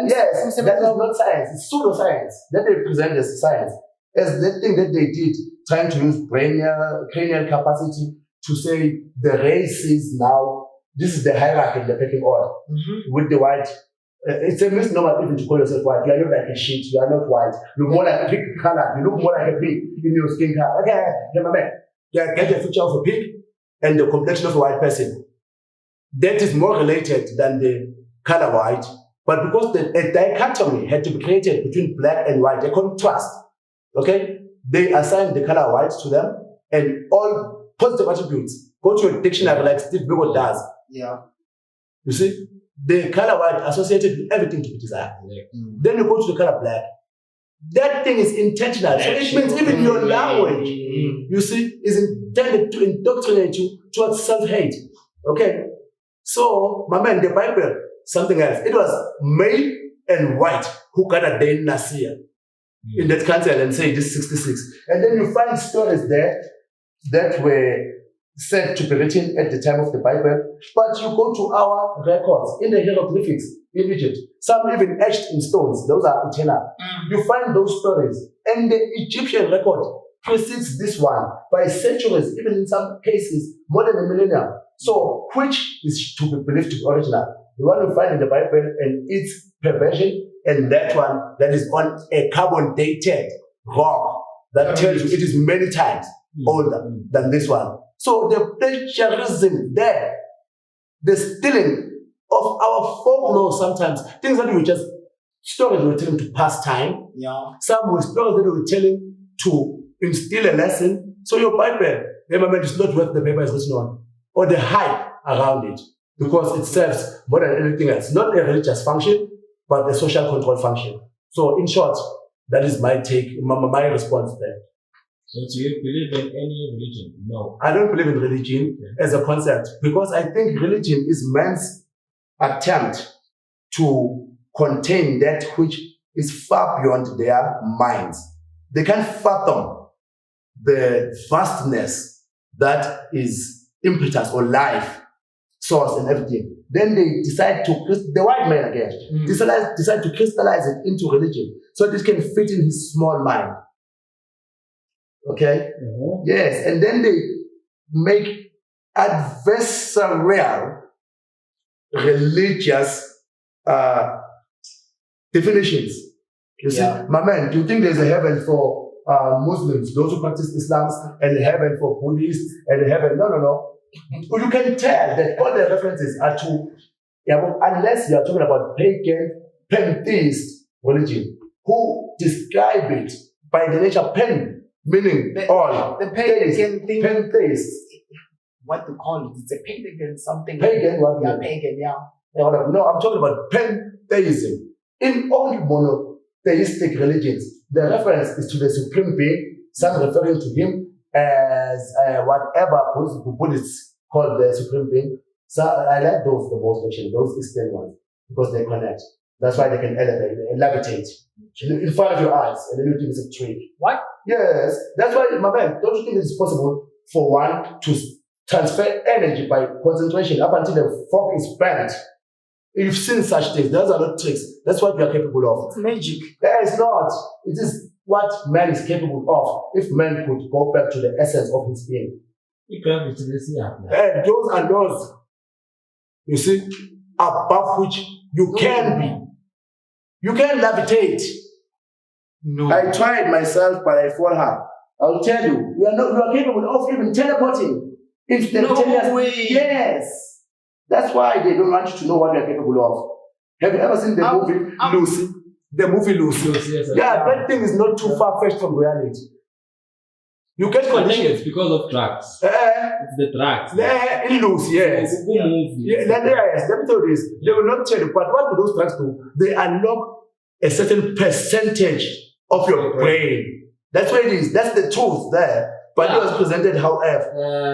Speaker 2: yes, that is not science. It's pseudoscience that they present as science. As the thing that they did, trying to use cranial capacity to say the race is now, this is the hierarchy in the pecking order. With the white. It's a misnomer even to call yourself white. You are not like a sheet. You are not white. You look more like a pig color. You look more like a pig in your skin color. Okay, my man. Get the feature of a pig and the complexion of a white person. That is more related than the color white. But because a dichotomy had to be created between black and white, a contrast, okay, they assigned the color white to them, and all positive attributes go to a dictionary like Steve Biko does.
Speaker 1: Yeah.
Speaker 2: You see? The color white associated with everything to be desired. Then you go to the color black. That thing is intentional. So it means even your language, you see, is intended to indoctrinate you towards self-hate. Okay? So, my man, the Bible, something else. It was male and white who gathered there in Nasir, in that country, and say this 66. And then you find stories there that were said to be written at the time of the Bible, but you go to our records in the hieroglyphics in Egypt, some even etched in stones, those are eternal. You find those stories, and the Egyptian record precedes this one by centuries, even in some cases more than a millennium. So, which is to be believed to be original? The one we find in the Bible and its perversion, and that one that is on a carbon dated rock that tells you it is many times older than this one. So the plagiarism there, the stealing of our folklore sometimes, things that we just, stories we were telling to pass time, some were stories that we were telling to instill a lesson. So your Bible, remember, is not worth the paper it's written on, or the hype around it, because it serves more than anything else, not a religious function, but a social control function. So in short, that is my take, my response there.
Speaker 3: So do you believe in any religion? No.
Speaker 2: I don't believe in religion as a concept, because I think religion is man's attempt to contain that which is far beyond their minds. They can't fathom the vastness that is impetus or life, source and everything. Then they decide to, the white man again, decide to crystallize it into religion so this can fit in his small mind. Okay? Yes, and then they make adversarial religious definitions. You see, my man, do you think there's a heaven for Muslims, those who practice Islam, and a heaven for Buddhists, and a heaven? No. You can tell that all the references are to, unless you are talking about pagan, pantheist religion, who describe it by the nature pen, meaning all.
Speaker 1: The pagan thing.
Speaker 2: Pantheist.
Speaker 1: What to call it? It's a pagan something.
Speaker 2: Pagan, what?
Speaker 1: Yeah, pagan, yeah.
Speaker 2: No, I'm talking about pantheism. In all monotheistic religions, the reference is to the supreme being, some referring to him as whatever Buddhists call the supreme being. So I like those the most, actually, those Eastern ones, because they connect. That's why they can elevate and levitate in front of your eyes, and then you think it's a trick.
Speaker 1: What?
Speaker 2: Yes, that's why, my man, don't you think it's possible for one to transfer energy by concentration up until the fork is bent? You've seen such things. Those are not tricks. That's what we are capable of.
Speaker 1: It's magic.
Speaker 2: It's not. It is what man is capable of if man could go back to the essence of his being. And those are those, you see, above which you can be. You can levitate.
Speaker 3: No.
Speaker 2: I tried myself, but I fall hard. I'll tell you, you are capable of even teleporting.
Speaker 1: No way.
Speaker 2: Yes. That's why they don't want you to know what you're capable of. Have you ever seen the movie Lucy? The movie Lucy.
Speaker 3: Yes,
Speaker 2: yeah, that thing is not too far-fetched from reality. You get
Speaker 3: I think
Speaker 2: conditioned.
Speaker 3: it's because of drugs.
Speaker 2: Eh,
Speaker 3: It's the drugs.
Speaker 2: in loose, yes.
Speaker 3: Who move?
Speaker 2: Yeah, yes, let me tell you this. They will not tell you, but what do those drugs do? They unlock a certain percentage of your brain. That's what it is. That's the truth there. But it was presented, however,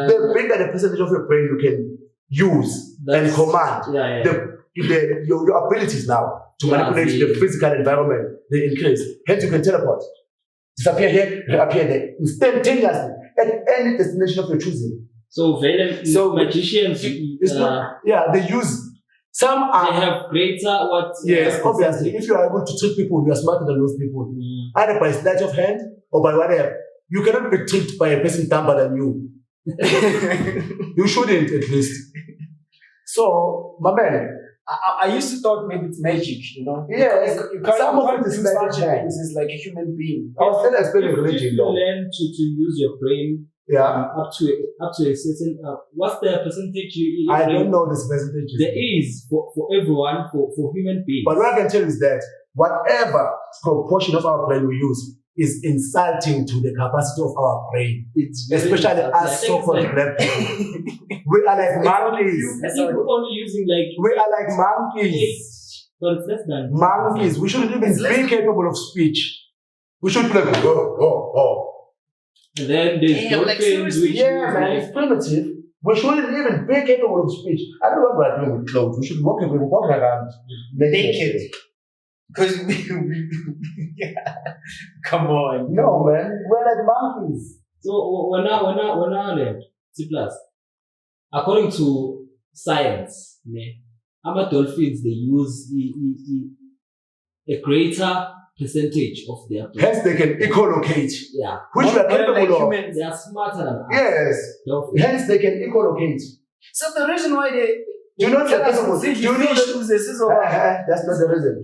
Speaker 2: the bigger the percentage of your brain you can use and command, your abilities now to manipulate the physical environment, they increase. Hence, you can teleport. Disappear here, reappear there, instantaneously at any destination of your choosing.
Speaker 3: So magicians,
Speaker 2: they use some
Speaker 3: they have greater what?
Speaker 2: Yes, obviously. If you are able to trick people, you are smarter than those people. Either by sleight of hand or by whatever. You cannot be tricked by a person dumber than you. You shouldn't, at least. So, my man.
Speaker 1: I used to thought maybe it's magic, you know?
Speaker 2: Yes,
Speaker 1: some of it is like a human being.
Speaker 2: I was still explaining religion.
Speaker 3: If you learn to use your brain up to a certain, what's the percentage?
Speaker 2: I don't know this percentage.
Speaker 3: There is for everyone, for human beings.
Speaker 2: But what I can tell you is that whatever proportion of our brain we use is insulting to the capacity of our brain. Especially as so-called black people. We are like monkeys.
Speaker 3: People only using
Speaker 2: we are like monkeys.
Speaker 3: But it's less than
Speaker 2: monkeys. We shouldn't even be capable of speech. We should be like, oh.
Speaker 3: And then there's dolphins,
Speaker 2: it's primitive. We shouldn't even be capable of speech. I don't know what we're doing with clothes. We should be walking around naked.
Speaker 1: Because come on.
Speaker 2: No, man. We're like monkeys.
Speaker 3: So when I learned C+, according to science, dolphins, they use a greater percentage of their brain.
Speaker 2: Hence they can echolocate.
Speaker 3: Yeah.
Speaker 2: Which we are capable of.
Speaker 3: Humans, they are smarter than us.
Speaker 2: Yes.
Speaker 3: Dolphins.
Speaker 2: Hence they can echolocate.
Speaker 1: So the reason why they
Speaker 2: do you know the
Speaker 1: capable? Do you know
Speaker 2: that's not the reason.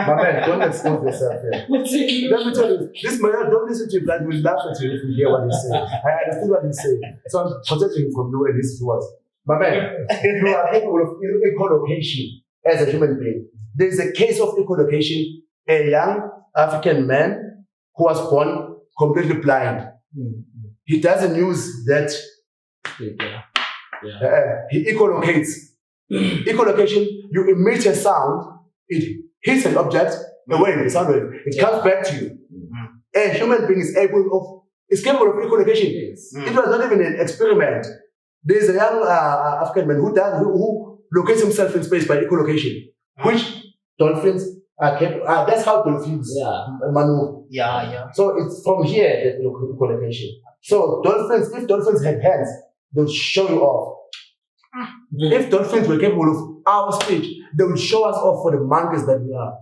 Speaker 2: My man, don't expose yourself here. Let me tell you, this man, don't listen to him, that will laugh at you if you hear what he's saying. I understood what he's saying. So I'm protecting him from you and his words. My man, you are capable of echolocation as a human being. There is a case of echolocation, a young African man who was born completely blind. He doesn't use that. He echolocates. Echolocation, you emit a sound, it hits an object, a wave, a sound wave, it comes back to you. A human being is capable of echolocation. It was not even an experiment. There's a young African man who locates himself in space by echolocation, which dolphins are capable. That's how dolphins maneuver. So it's from here that echolocation. So if dolphins had hands, they'll show you off. If dolphins were capable of our speech, they would show us off for the monkeys that we are.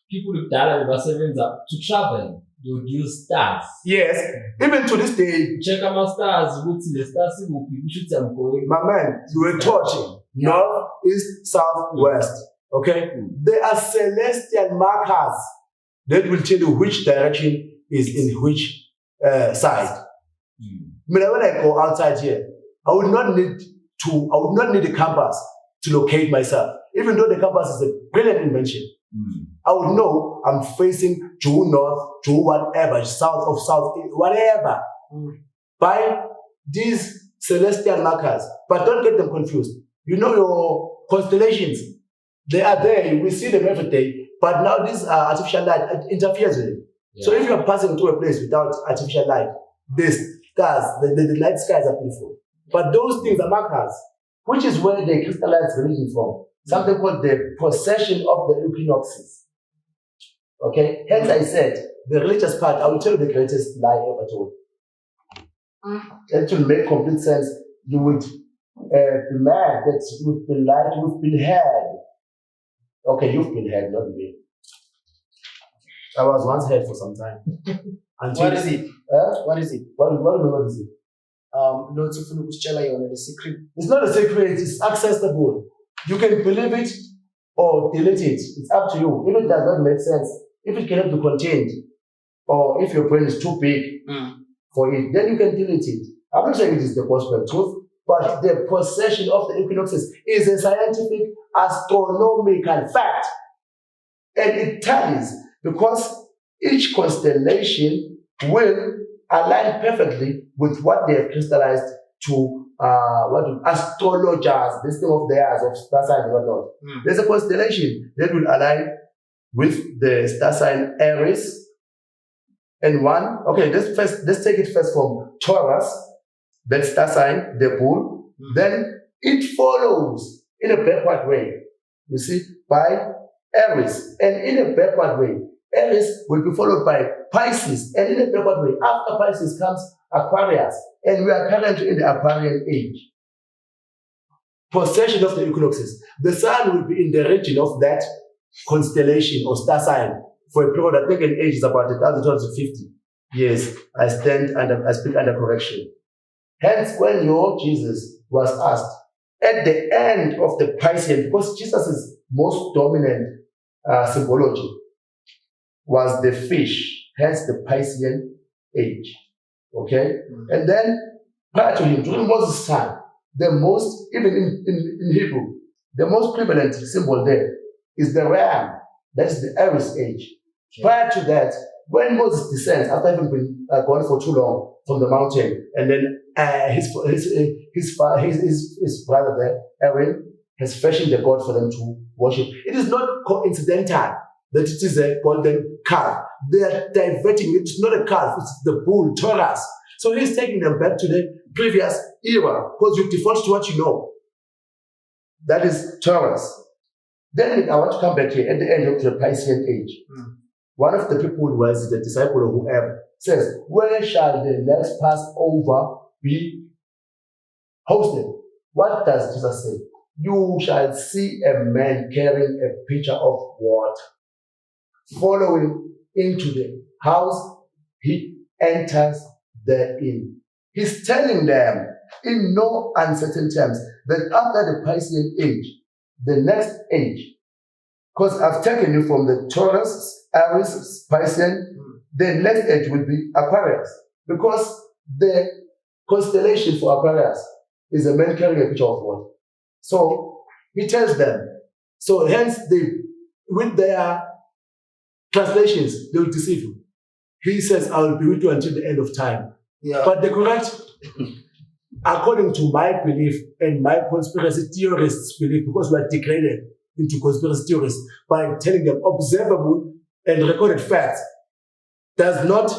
Speaker 3: People with to travel, they would use stars.
Speaker 2: Yes, even to this day.
Speaker 3: Check out my stars, the stars
Speaker 2: my man, you were torching north, east, south, west. Okay? There are celestial markers that will tell you which direction is in which side. When I go outside here, I would not need a compass to locate myself. Even though the compass is a brilliant invention, I would know I'm facing due north, due whatever, south of south, whatever, by these celestial markers. But don't get them confused. You know your constellations, they are there. We see them every day. But now this artificial light interferes with it. So if you're passing through a place without artificial light, this stars, the night skies are beautiful. But those things are markers, which is where they crystallize religion from. Something called the possession of the equinoxes. Okay? Hence I said, the religious part, I will tell you the greatest lie ever told. That will make complete sense. You would be mad that you've been lied, you've been had. Okay, you've been had, not me. I was once had for some time.
Speaker 1: What is it? What is it?
Speaker 2: What is it?
Speaker 1: The secret.
Speaker 2: It's not a secret, it's accessible. You can believe it or delete it. It's up to you. If it does not make sense, if it cannot be contained, or if your brain is too big for it, then you can delete it. I'm not saying it is the gospel truth, but the possession of the equinoxes is a scientific astronomical fact. And it tallies because each constellation will align perfectly with what they have crystallized to astrologers, this thing of theirs, of star signs and whatnot. There's a constellation that will align with the star sign Aries. And let's take it first from Taurus, that star sign, the bull. Then it follows in a backward way, you see, by Aries. And in a backward way, Aries will be followed by Pisces. And in a backward way, after Pisces comes Aquarius. And we are currently in the Aquarian age. Possession of the equinoxes. The sun will be in the region of that constellation or star sign for a period, I think an age is about 1,250 years. I speak under correction. Hence, when your Jesus was asked, at the end of the Piscean, because Jesus' most dominant symbology was the fish, hence the Piscean age. Okay? And then, prior to him, during Moses' time, the most, even in Hebrew, the most prevalent symbol there is the ram. That is the Aries age. Okay. Prior to that, when Moses descends, after having been gone for too long from the mountain, and then his brother there, Aaron, has fashioned the god for them to worship. It is not coincidental that it is a golden calf. They are diverting it. It's not a calf, it's the bull, Taurus. So he's taking them back to the previous era, because you default to what you know. That is Taurus. Then I want to come back here at the end of the Piscean age. One of the people who was the disciple or whoever says, where shall the next Passover be hosted? What does Jesus say? You shall see a man carrying a pitcher of water, following into the house he enters therein. He's telling them in no uncertain terms that after the Piscean age, the next age, because I've taken you from the Taurus, Aries, Piscean, the next age will be Aquarius, because the constellation for Aquarius is a man carrying a pitcher of water. So he tells them, so hence with their translations, they will deceive you. He says, I will be with you until the end of time. Yeah. But the correct, according to my belief and my conspiracy theorists' belief, because we are degraded into conspiracy theorists by telling them observable and recorded facts are not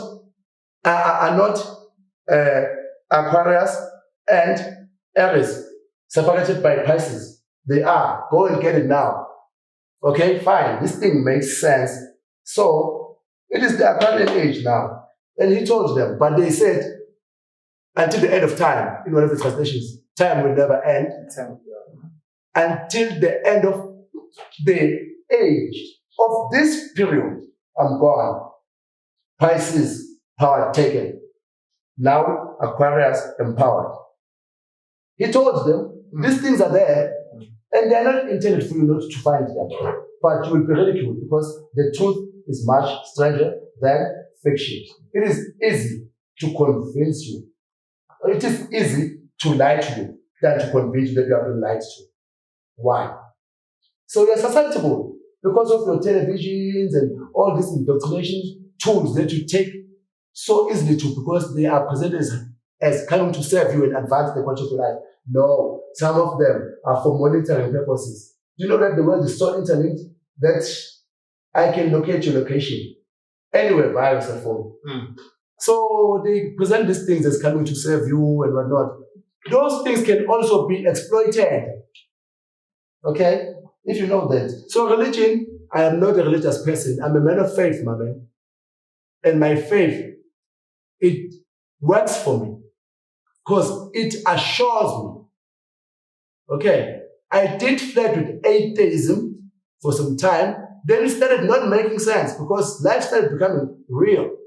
Speaker 2: Aquarius and Aries separated by Pisces. They are. Go and get it now. Okay, fine. This thing makes sense. So it is the Aquarian age now. And he told them, but they said, until the end of time, in one of the translations, time will never end. Until the end of the age of this period, I'm gone. Pisces, power taken. Now Aquarius empowered. He told them, these things are there, and they're not intended for you not to find them. But you will be ridiculed because the truth is much stranger than fiction. It is easy to convince you. It is easy to lie to you than to convince you that you have been lied to. Why? So you're susceptible because of your televisions and all these indoctrination tools that you take so easily to, because they are presented as coming to serve you and advance the conscious life. No, some of them are for monitoring purposes. Do you know that the world is so interlinked that I can locate your location anywhere via your cell phone? So they present these things as coming to serve you and whatnot. Those things can also be exploited. Okay? If you know that. So religion, I am not a religious person. I'm a man of faith, my man. And my faith, it works for me because it assures me. Okay? I did flirt with atheism for some time. Then it started not making sense because life started becoming real.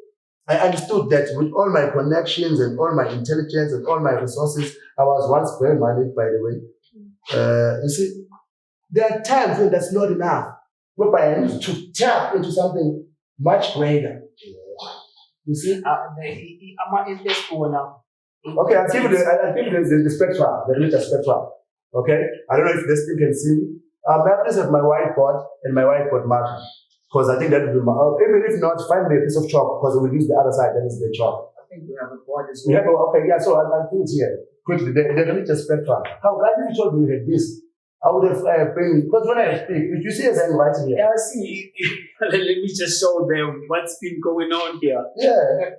Speaker 2: I understood that with all my connections and all my intelligence and all my resources, I was once very moneyed, by the way. You see, there are times when that's not enough, whereby I need to tap into something much greater. You see? Okay, I'll give you the spectrum, the religious spectrum. Okay? I don't know if this thing can see me. I just have my whiteboard and my whiteboard marker. Because I think that would be even if not, find me a piece of chalk because we'll use the other side, that is the chalk.
Speaker 1: I think we have a board as
Speaker 2: We
Speaker 1: well.
Speaker 2: have okay, yeah, so I'll do it here quickly. The religious spectrum. How guys, if you told me you had this, I would have been, because when I speak, if you see as I'm writing here.
Speaker 1: Yeah, I see. Let me just show them what's been going on here.
Speaker 2: Yeah.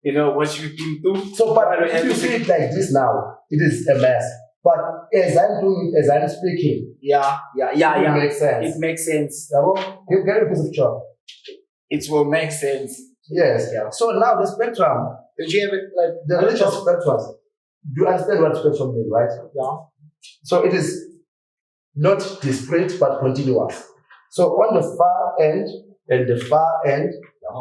Speaker 1: You know, what you've been through.
Speaker 2: So, but if you see it like this now, it is a mess. But as I'm doing it, as I'm speaking, it makes sense.
Speaker 1: It makes sense.
Speaker 2: You get a piece of chalk.
Speaker 1: It will make sense.
Speaker 2: Yes.
Speaker 1: Yeah.
Speaker 2: So now the spectrum,
Speaker 1: Did you have it like
Speaker 2: the religious spectrum, do you understand what spectrum means, right?
Speaker 1: Yeah.
Speaker 2: So it is not discrete but continuous. So on the far end and the far end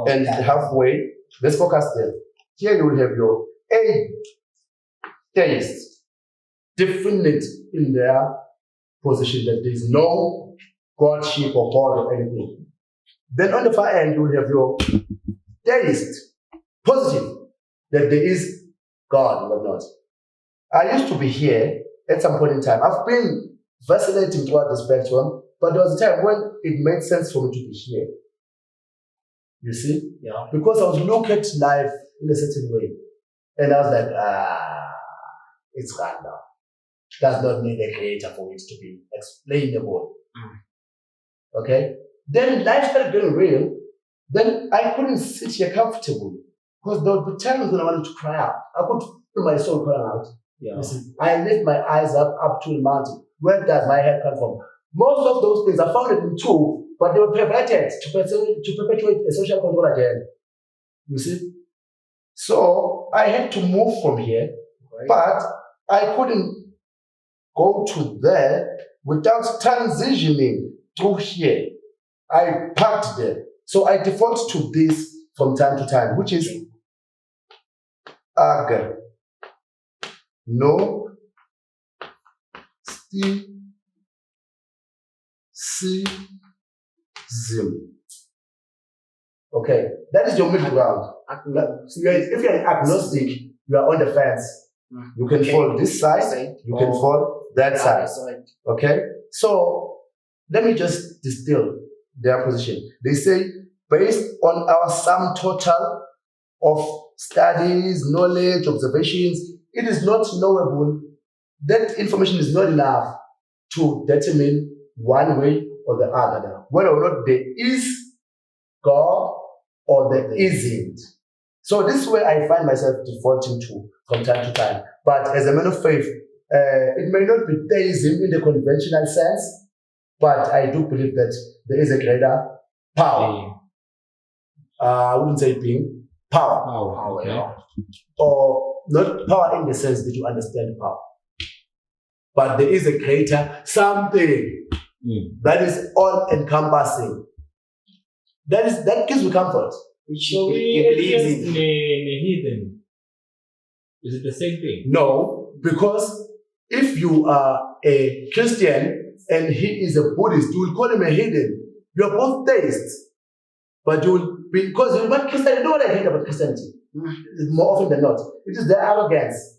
Speaker 2: and halfway, let's focus there. Here you will have your atheist, definite in their position that there is no godship or God or anything. Then on the far end, you will have your theist, positive, that there is God or not. I used to be here at some point in time. I've been vacillating throughout the spectrum, but there was a time when it made sense for me to be here. You see?
Speaker 1: Yeah.
Speaker 2: Because I was looking at life in a certain way. And I was like, it's gone now. Does not need a creator for it to be explainable. Okay? Then life started getting real. Then I couldn't sit here comfortably. Because there would be times when I wanted to cry out. I could feel my soul crying out.
Speaker 1: Yeah.
Speaker 2: You see, I lift my eyes up to the mountain. Where does my head come from? Most of those things are founded in truth, but they were perverted to perpetuate a social control agenda. You see? So I had to move from here, but I couldn't go to there without transitioning through here. I parked there. So I default to this from time to time, which is ag, no, zim. Okay, that is your middle ground. If you're an agnostic, you are on the fence. You can fall this side, you can fall that side. Okay, so let me just distill their position. They say, based on our sum total of studies, knowledge, observations, it is not knowable. That information is not enough to determine one way or the other, whether or not there is God or there isn't. So this is where I find myself defaulting to from time to time. But as a man of faith, it may not be theism in the conventional sense, but I do believe that there is a greater power. I wouldn't say being, power.
Speaker 3: Okay.
Speaker 2: Or not power in the sense that you understand power. But there is a greater something that is all-encompassing. That gives me comfort.
Speaker 3: So atheist and a heathen, is it the same thing?
Speaker 2: No, because if you are a Christian and he is a Buddhist, you will call him a heathen. You are both theists. But you will be, because you want Christianity, you know what I hate about Christianity? More often than not, it is their arrogance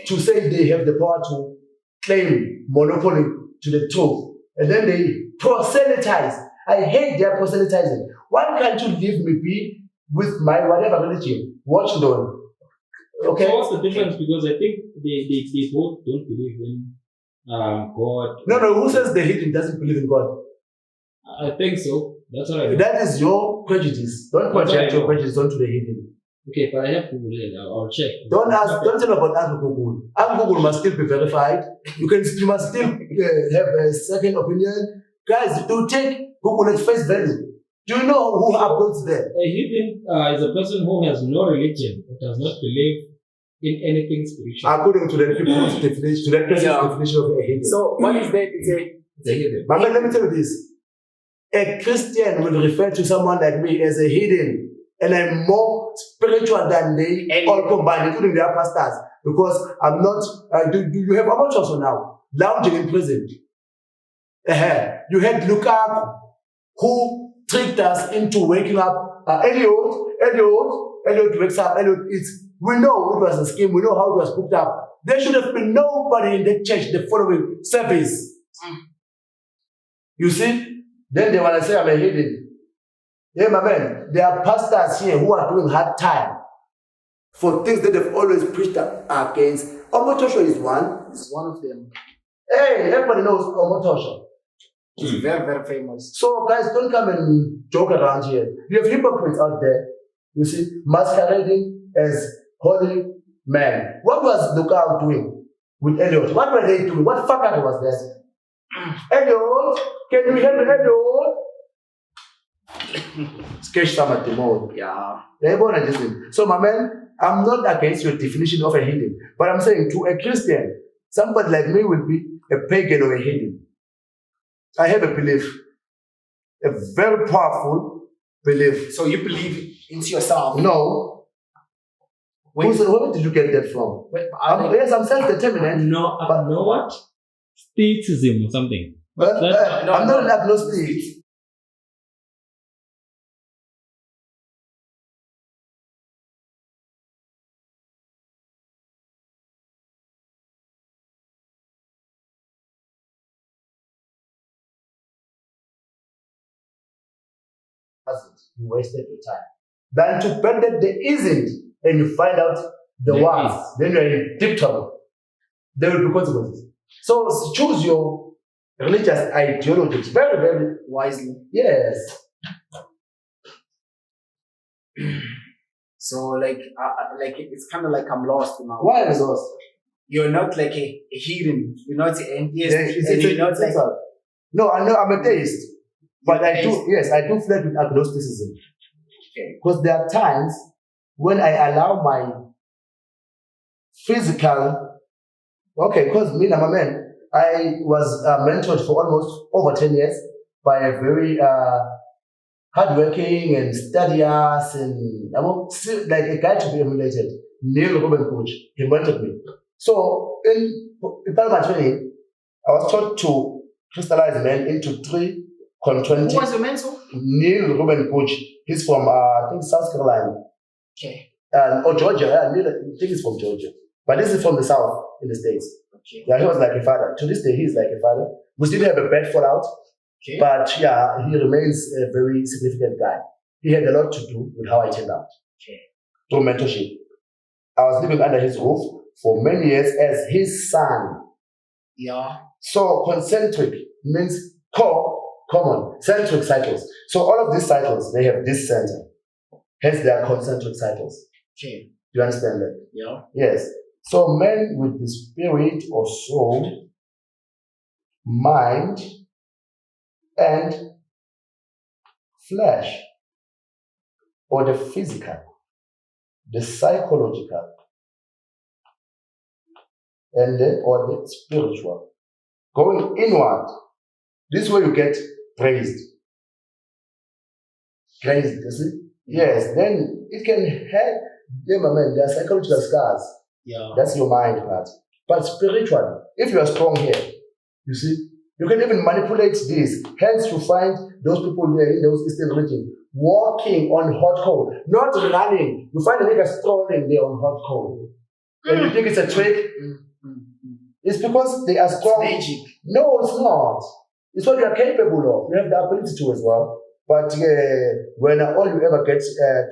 Speaker 2: to say they have the power to claim monopoly to the truth. And then they proselytize. I hate their proselytizing. Why can't you leave me be with my whatever religion? Watch on. Okay.
Speaker 3: So what's the difference? Because I think they both don't believe in God.
Speaker 2: No. Who says the heathen doesn't believe in God?
Speaker 3: I think so. That's what I know.
Speaker 2: That is your prejudice. Don't project your prejudice onto the heathen.
Speaker 3: Okay, but I have Google here. I'll check.
Speaker 2: Don't tell about Ask Google. Ask Google must still be verified. You must still have a second opinion. Guys, do take Google at face value. Do you know who uploads there?
Speaker 3: A heathen is a person who has no religion, who does not believe in anything spiritual.
Speaker 2: According to that people's definition, to that person's definition of a heathen.
Speaker 1: So what is that? It's a heathen.
Speaker 2: But let me tell you this. A Christian will refer to someone like me as a heathen. And I'm more spiritual than they all combined, including their pastors. Because I'm not, do you have amateurs now? Lounging in prison. You had Lukaku, who tricked us into waking up. Elliot wakes up, Elliot eats. We know it was a scheme, we know how it was booked up. There should have been nobody in the church the following service. You see? Then they want to say I'm a heathen. Yeah, my man, there are pastors here who are doing hard time for things that they've always preached against. Omotosho is one.
Speaker 1: It's one of them.
Speaker 2: Hey, everybody knows Omotosho.
Speaker 1: He's very, very famous.
Speaker 2: So, guys, don't come and joke around here. You have hypocrites out there, you see, masquerading as holy men. What was Lukau doing with Elliot? What were they doing? What fuckery was that? Elliot, can you hear me, Elliot? Sketch some at the moment.
Speaker 1: Yeah.
Speaker 2: So, my man, I'm not against your definition of a heathen, but I'm saying to a Christian, somebody like me will be a pagan or a heathen. I have a belief, a very powerful belief.
Speaker 1: So you believe into yourself?
Speaker 2: No. Where did you get that from? Yes, I'm self-determined.
Speaker 3: No, but know what? Statism or something.
Speaker 2: I'm not an agnostic. You wasted your time. Than to bet that there isn't, and you find out there was, then you're in deep trouble. There will be consequences. So choose your religious ideology very, very
Speaker 1: wisely.
Speaker 2: Yes.
Speaker 1: So like it's kind of like I'm lost now.
Speaker 2: Why am I lost?
Speaker 1: You're not like a heathen. You're not an atheist.
Speaker 2: No, I know I'm a theist. But I do flirt with agnosticism. Because there are times when I allow my physical, because me, I'm a man, I was mentored for almost over 10 years by a very hardworking and studious and like a guy to be emulated, Neil Ruben Coach. He mentored me. So in Palma training, I was taught to crystallize men into 3 conjoined.
Speaker 1: Who was your mentor?
Speaker 2: Neil Ruben Coach. He's from I think South Carolina.
Speaker 1: Okay.
Speaker 2: Or Georgia. Yeah, Neil, I think he's from Georgia. But this is from the South in the States.
Speaker 1: Okay.
Speaker 2: Yeah, he was like a father. To this day, he's like a father. We still have a bad fallout.
Speaker 1: Okay.
Speaker 2: But yeah, he remains a very significant guy. He had a lot to do with how I turned out.
Speaker 1: Okay.
Speaker 2: Through mentorship. I was living under his roof for many years as his son.
Speaker 1: Yeah.
Speaker 2: So concentric means common, centric cycles. So all of these cycles, they have this center. Hence they are concentric cycles.
Speaker 1: Okay.
Speaker 2: Do you understand that?
Speaker 1: Yeah.
Speaker 2: Yes. So men with the spirit or soul, mind, and flesh, or the physical, the psychological, and or the spiritual. Going inward, this is where you get praised. Praised, you see? Yes, then it can help. Yeah, my man, there are psychological scars.
Speaker 1: Yeah.
Speaker 2: That's your mind part. But spiritually, if you are strong here, you see, you can even manipulate this. Hence, you find those people there in those Eastern regions walking on hot coal, not running. You find a nigga strolling there on hot coal. And you think it's a trick? It's because they are strong.
Speaker 1: It's magic.
Speaker 2: No, it's not. It's what you are capable of. You have the ability to as well. But when all you ever get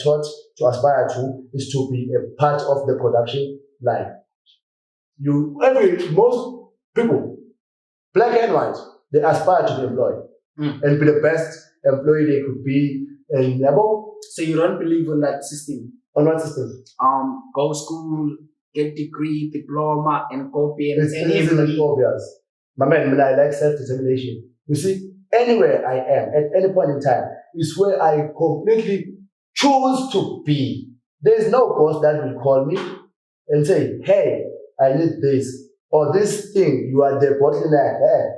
Speaker 2: taught to aspire to is to be a part of the production line. Most people, black and white, they aspire to be employed and be the best employee they could be. And
Speaker 1: so you don't believe in that system?
Speaker 2: On what system?
Speaker 1: Go school, get degree, diploma, and copy.
Speaker 2: It's easy obvious. My man, I like self-determination. You see, anywhere I am, at any point in time, is where I completely choose to be. There is no boss that will call me and say, hey, I need this, or this thing, you are the bottleneck. Hey.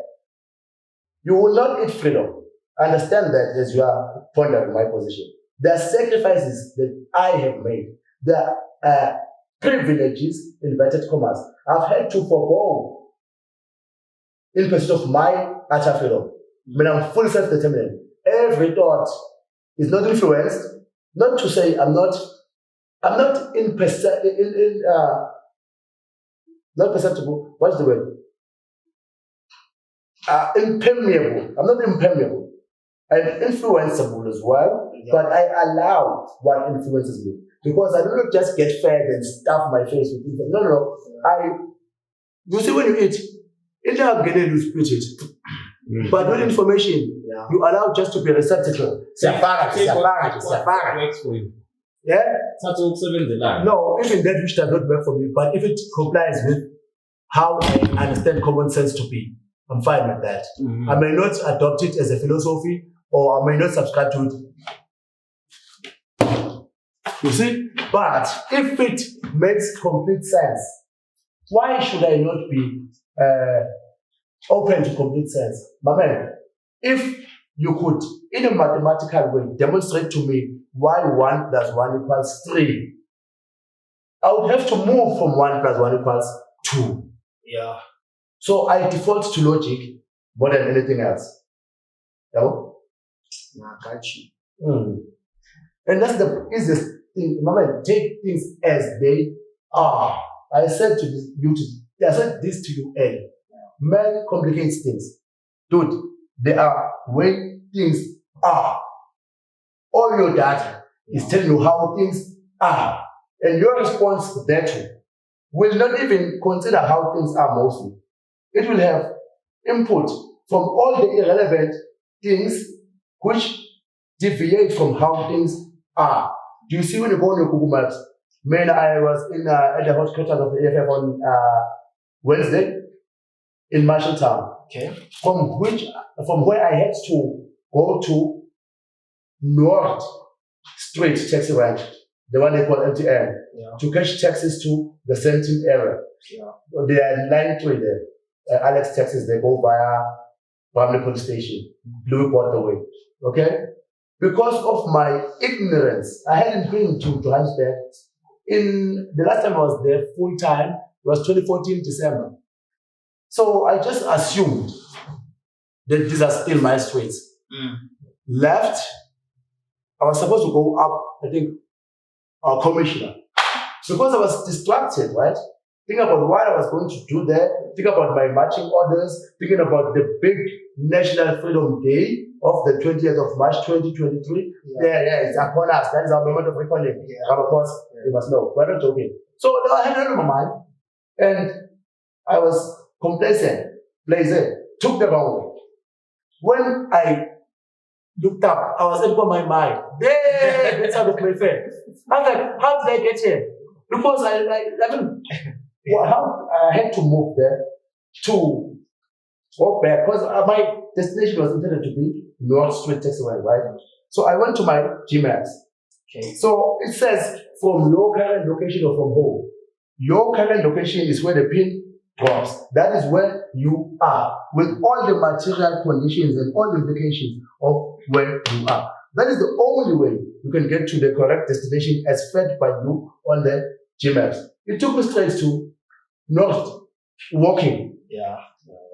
Speaker 2: You will not eat freedom. Understand that as you are pondering my position. There are sacrifices that I have made. There are privileges, inverted commas, I've had to forego in pursuit of my utter freedom. When I'm fully self-determined, every thought is not influenced. Not to say I'm not not perceptible. What's the word? Impermeable. I'm not impermeable. I'm influenceable as well, but I allow what influences me. Because I don't just get fed and stuff my face with things. No. You see, when you eat, it's not going to spit it. But with information, you allow just to be receptacle.
Speaker 3: Works for you.
Speaker 2: Yeah?
Speaker 3: No,
Speaker 2: even that which does not work for me, but if it complies with how I understand common sense to be, I'm fine with that. I may not adopt it as a philosophy, or I may not subscribe to it. You see? But if it makes complete sense, why should I not be open to complete sense? My man, if you could, in a mathematical way, demonstrate to me why 1 + 1 = 3, I would have to move from 1 + 1 = 2.
Speaker 1: Yeah.
Speaker 2: So I default to logic more than anything else.
Speaker 1: I got you.
Speaker 2: And that's the easiest thing. Remember, take things as they are. I said this to you earlier. Man complicates things. Dude, there are way things are. All your data is telling you how things are. And your response thereto will not even consider how things are mostly. It will have input from all the irrelevant things which deviate from how things are. Do you see when you go on your Google Maps? Man, I was at the headquarters of the EFF on Wednesday in Marshalltown.
Speaker 1: Okay.
Speaker 2: From where I had to go to North Street taxi rank, the one they call MTN, to catch taxis to the Sentin area. They are line 3 there. Alex taxis, they go via Bramley Police Station, Blue Water Way. Okay? Because of my ignorance, I hadn't been to Johannesburg. In the last time I was there full time, it was 2014 December. So I just assumed that these are still my streets. Left, I was supposed to go up, I think, our commissioner. Because I was distracted, right? Thinking about what I was going to do there, thinking about my marching orders, thinking about the big National Freedom Day of the 20th of March 2023. It's upon us. That is our moment of reckoning. Of course, you must know. We're not joking. So I had it on my mind, and I was complacent, lazy, took the wrong way. When I looked up, I was able my mind. That's out of my face. I was like, how did I get here? Because I had to move there to go back, because my destination was intended to be North Street Taxiway, right? So I went to my GMAX. Okay. So it says from your current location or from home. Your current location is where the pin drops. That is where you are, with all the material conditions and all the implications of where you are. That is the only way you can get to the correct destination as fed by you on the GMAX. It took me straight to North, walking.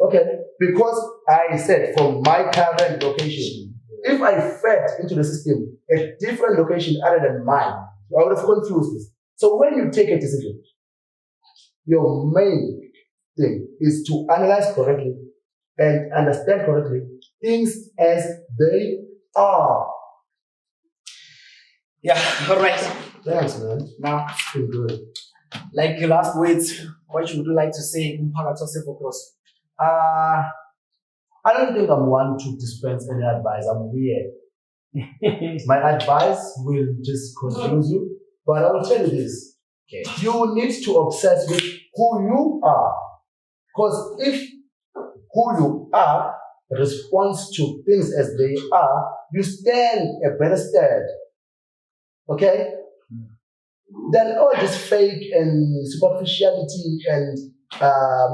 Speaker 2: Okay, because I said from my current location, if I fed into the system a different location other than mine, I would have confused this. So when you take a decision, your main thing is to analyze correctly and understand correctly things as they are.
Speaker 1: All right.
Speaker 2: Thanks, man.
Speaker 1: Now,
Speaker 2: feel good.
Speaker 1: Like your last words, what would you like to say in Focus?
Speaker 2: I don't think I'm one to dispense any advice. I'm weird. My advice will just confuse you, but I will tell you this.
Speaker 1: Okay.
Speaker 2: You need to obsess with who you are. Because if who you are responds to things as they are, you stand a better stead. Okay? Then all this fake and superficiality and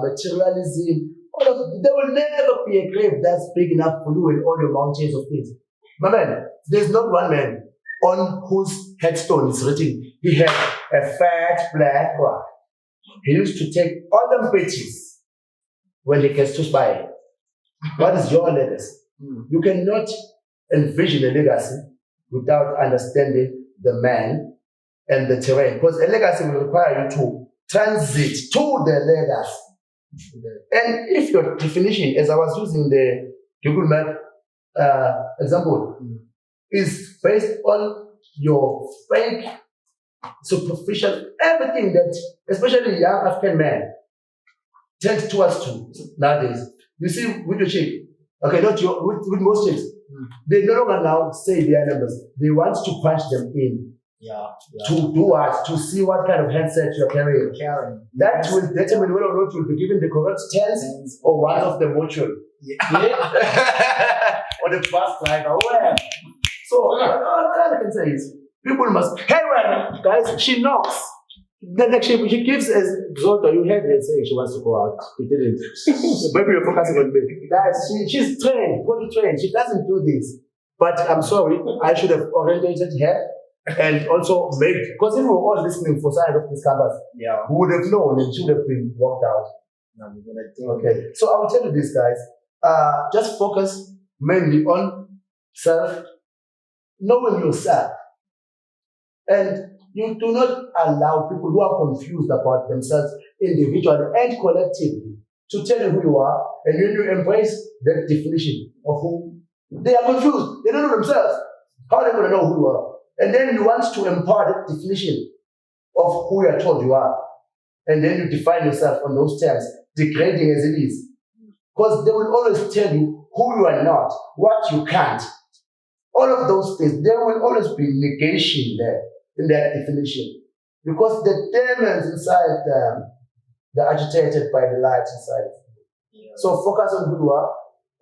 Speaker 2: materialism, there will never be a grave that's big enough for you in all your mountains of things. My man, there's not one man on whose headstone is written, he had a fat black wife. He used to take all them bitches when he gets to spy. What is your legacy? You cannot envision a legacy without understanding the man and the terrain. Because a legacy will require you to transit to the legacy. And if your definition, as I was using the Google Map example, is based on your fake, superficial, everything that, especially young African men, tend towards to nowadays. You see, with your chick, okay, not your, with most chicks, they no longer now say their numbers. They want to punch them in. To do what? To see what kind of handset you're carrying. That will determine whether or not you'll be given the correct tens or one of the mutual. Or the fast drive or whatever. So all I can say is people must, hey well, guys, she knocks. Then like she gives as Zoto, you heard her saying she wants to go out. She didn't. Maybe you're focusing on me. Guys, she's trained, fully trained. She doesn't do this. But I'm sorry, I should have orientated her. And also made, because if we were all listening for side of this campus, we would have known and should have been walked out. Okay, so I will tell you this, guys. Just focus mainly on self, knowing yourself, and you do not allow people who are confused about themselves individually and collectively to tell you who you are, and when you embrace that definition of who they are confused, they don't know themselves. How are they going to know who you are? And then you want to impart that definition of who you are told you are. And then you define yourself on those terms, degrading as it is. Because they will always tell you who you are not, what you can't. All of those things, there will always be negation there in that definition. Because the demons inside them, they're agitated by the light inside. So focus on who you are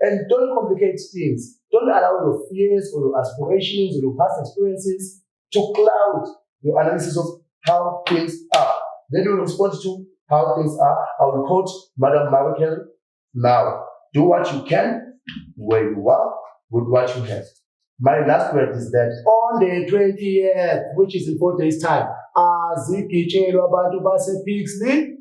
Speaker 2: and don't complicate things. Don't allow your fears or your aspirations or your past experiences to cloud your analysis of how things are. Then you respond to how things are. I will quote Madam Markel now. Do what you can, where you are, with what you have. My last word is that on the 20th, which is in 4 days' time, Azikichelwa abantu base Pixley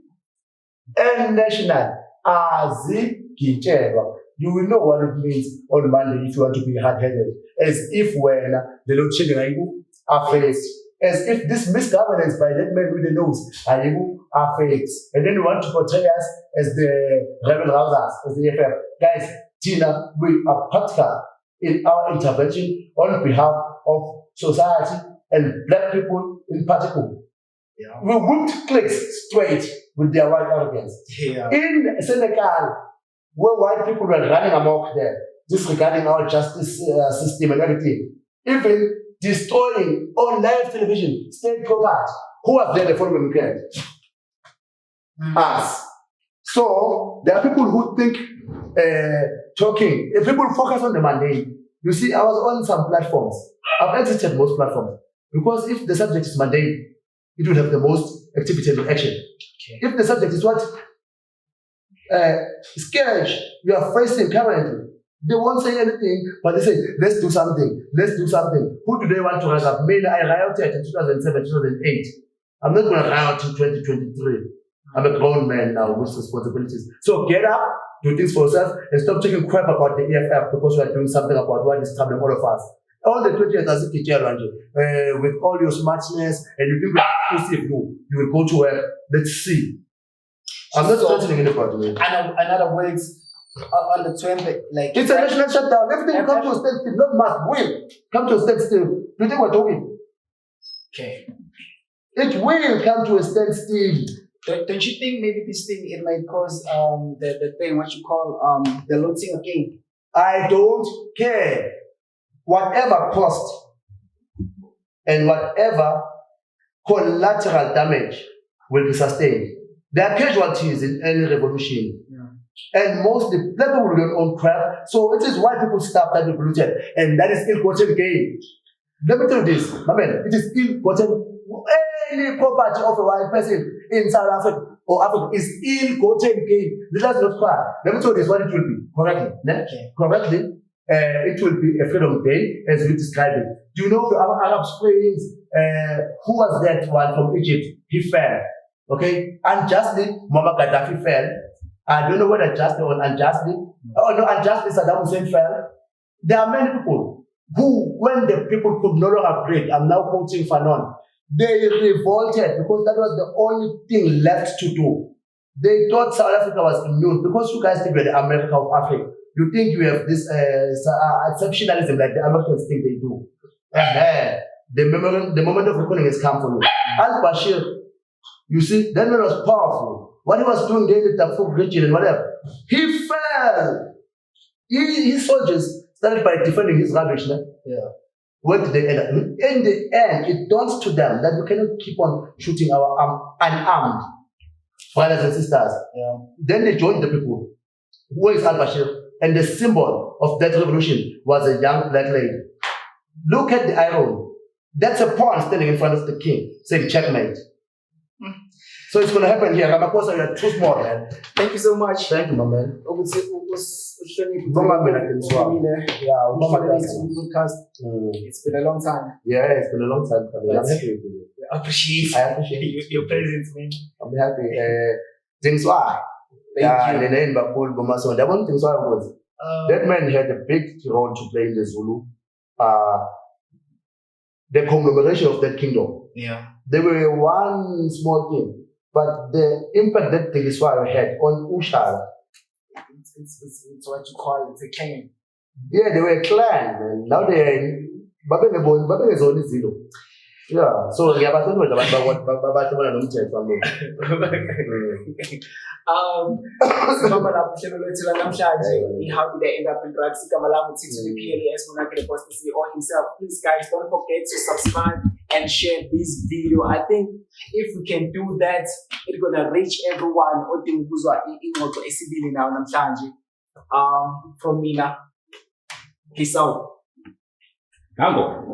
Speaker 2: and National Azikichelwa. You will know what it means on Monday if you want to be hard-headed. As if when the Lord Children are faced. As if this misgovernance by that man with the nose are faced. And then you want to portray us as the rebel rousers, as the EFF. Guys, Tina, we are practical in our intervention on behalf of society and black people in particular. We won't click straight with their white arrogance. In Senegal, where white people were running amok there, disregarding our justice system and everything, even destroying on live television state property. Who was there the following weekend? Us. So there are people who think talking. If people focus on the mundane, you see, I was on some platforms. I've exited most platforms because if the subject is mundane, it will have the most activity and action. If the subject is what scourge you are facing currently, they won't say anything, but they say, let's do something, let's do something. Who do they want to rise up? Me, I rioted in 2007, 2008. I'm not going to riot in 2023. I'm a grown man now with responsibilities. So get up, do things for yourself, and stop taking crap about the EFF because we are doing something about what is troubling all of us. On the 20th, as with all your smartness, and you think we're exclusive, you will go to work. Let's see. I'm not threatening anybody.
Speaker 1: In other words, on the 20th, like
Speaker 2: it's a national shutdown. Everything will come to a standstill. Not must will come to a standstill. Do you think we're talking?
Speaker 1: Okay.
Speaker 2: It will come to a standstill.
Speaker 1: Don't you think maybe this thing it might cause the thing what you call the looting again?
Speaker 2: I don't care. Whatever cost and whatever collateral damage will be sustained. There are casualties in any revolution. And mostly black people don't own crap. So it is white people's stuff that will be looted. And that is ill-gotten gain. Let me tell you this, my man, it is ill-gotten. Any property of a white person in South Africa or Africa is ill-gotten gain. Let us not cry. Let me tell you this, what it will be. Correctly. Correctly. It will be a freedom day as we described it. Do you know the Arab Springs? Who was that one from Egypt? He fell. Okay? Unjustly, Muammar Gaddafi fell. I don't know whether justly or unjustly. Oh no, unjustly Saddam Hussein fell. There are many people who, when the people could no longer break, I'm now quoting Fanon, they revolted because that was the only thing left to do. They thought South Africa was immune because you guys think we're the America of Africa. You think you have this exceptionalism like the Americans think they do. The moment of reckoning has come for you. Al-Bashir, you see, that man was powerful. What he was doing there in the Darfur region and whatever, he fell. His soldiers started by defending his rubbish. No?
Speaker 1: Yeah.
Speaker 2: Where did they end up? In the end, it dawns to them that we cannot keep on shooting our unarmed brothers and sisters.
Speaker 1: Yeah.
Speaker 2: Then they joined the people. Who is al-Bashir? And the symbol of that revolution was a young black lady. Look at the iron. That's a pawn standing in front of the king, saying checkmate. So it's going to happen here. Ramaphosa, you are too small, man.
Speaker 1: Thank you so much.
Speaker 2: Thank you, my man.
Speaker 1: It's been a long time.
Speaker 2: Yeah, it's been a long time. I'm happy with you.
Speaker 1: I appreciate your presence, man.
Speaker 2: I'm happy. Things why.
Speaker 1: Thank you.
Speaker 2: That man had a big role to play in the Zulu. The conglomeration of that kingdom.
Speaker 1: Yeah.
Speaker 2: They were one small thing, but the impact that Tegiswayo had on Ushara.
Speaker 1: It's what you call it, a clan.
Speaker 2: Yeah, they were a clan, man. Now they are is only zero. Yeah, so yeah, but don't know about what
Speaker 1: how did I end up in drugs? To the PLS or himself. Please, guys, don't forget to subscribe and share this video. I think if we can do that, it's gonna reach everyone. From Mina, peace out.
Speaker 3: Hambo.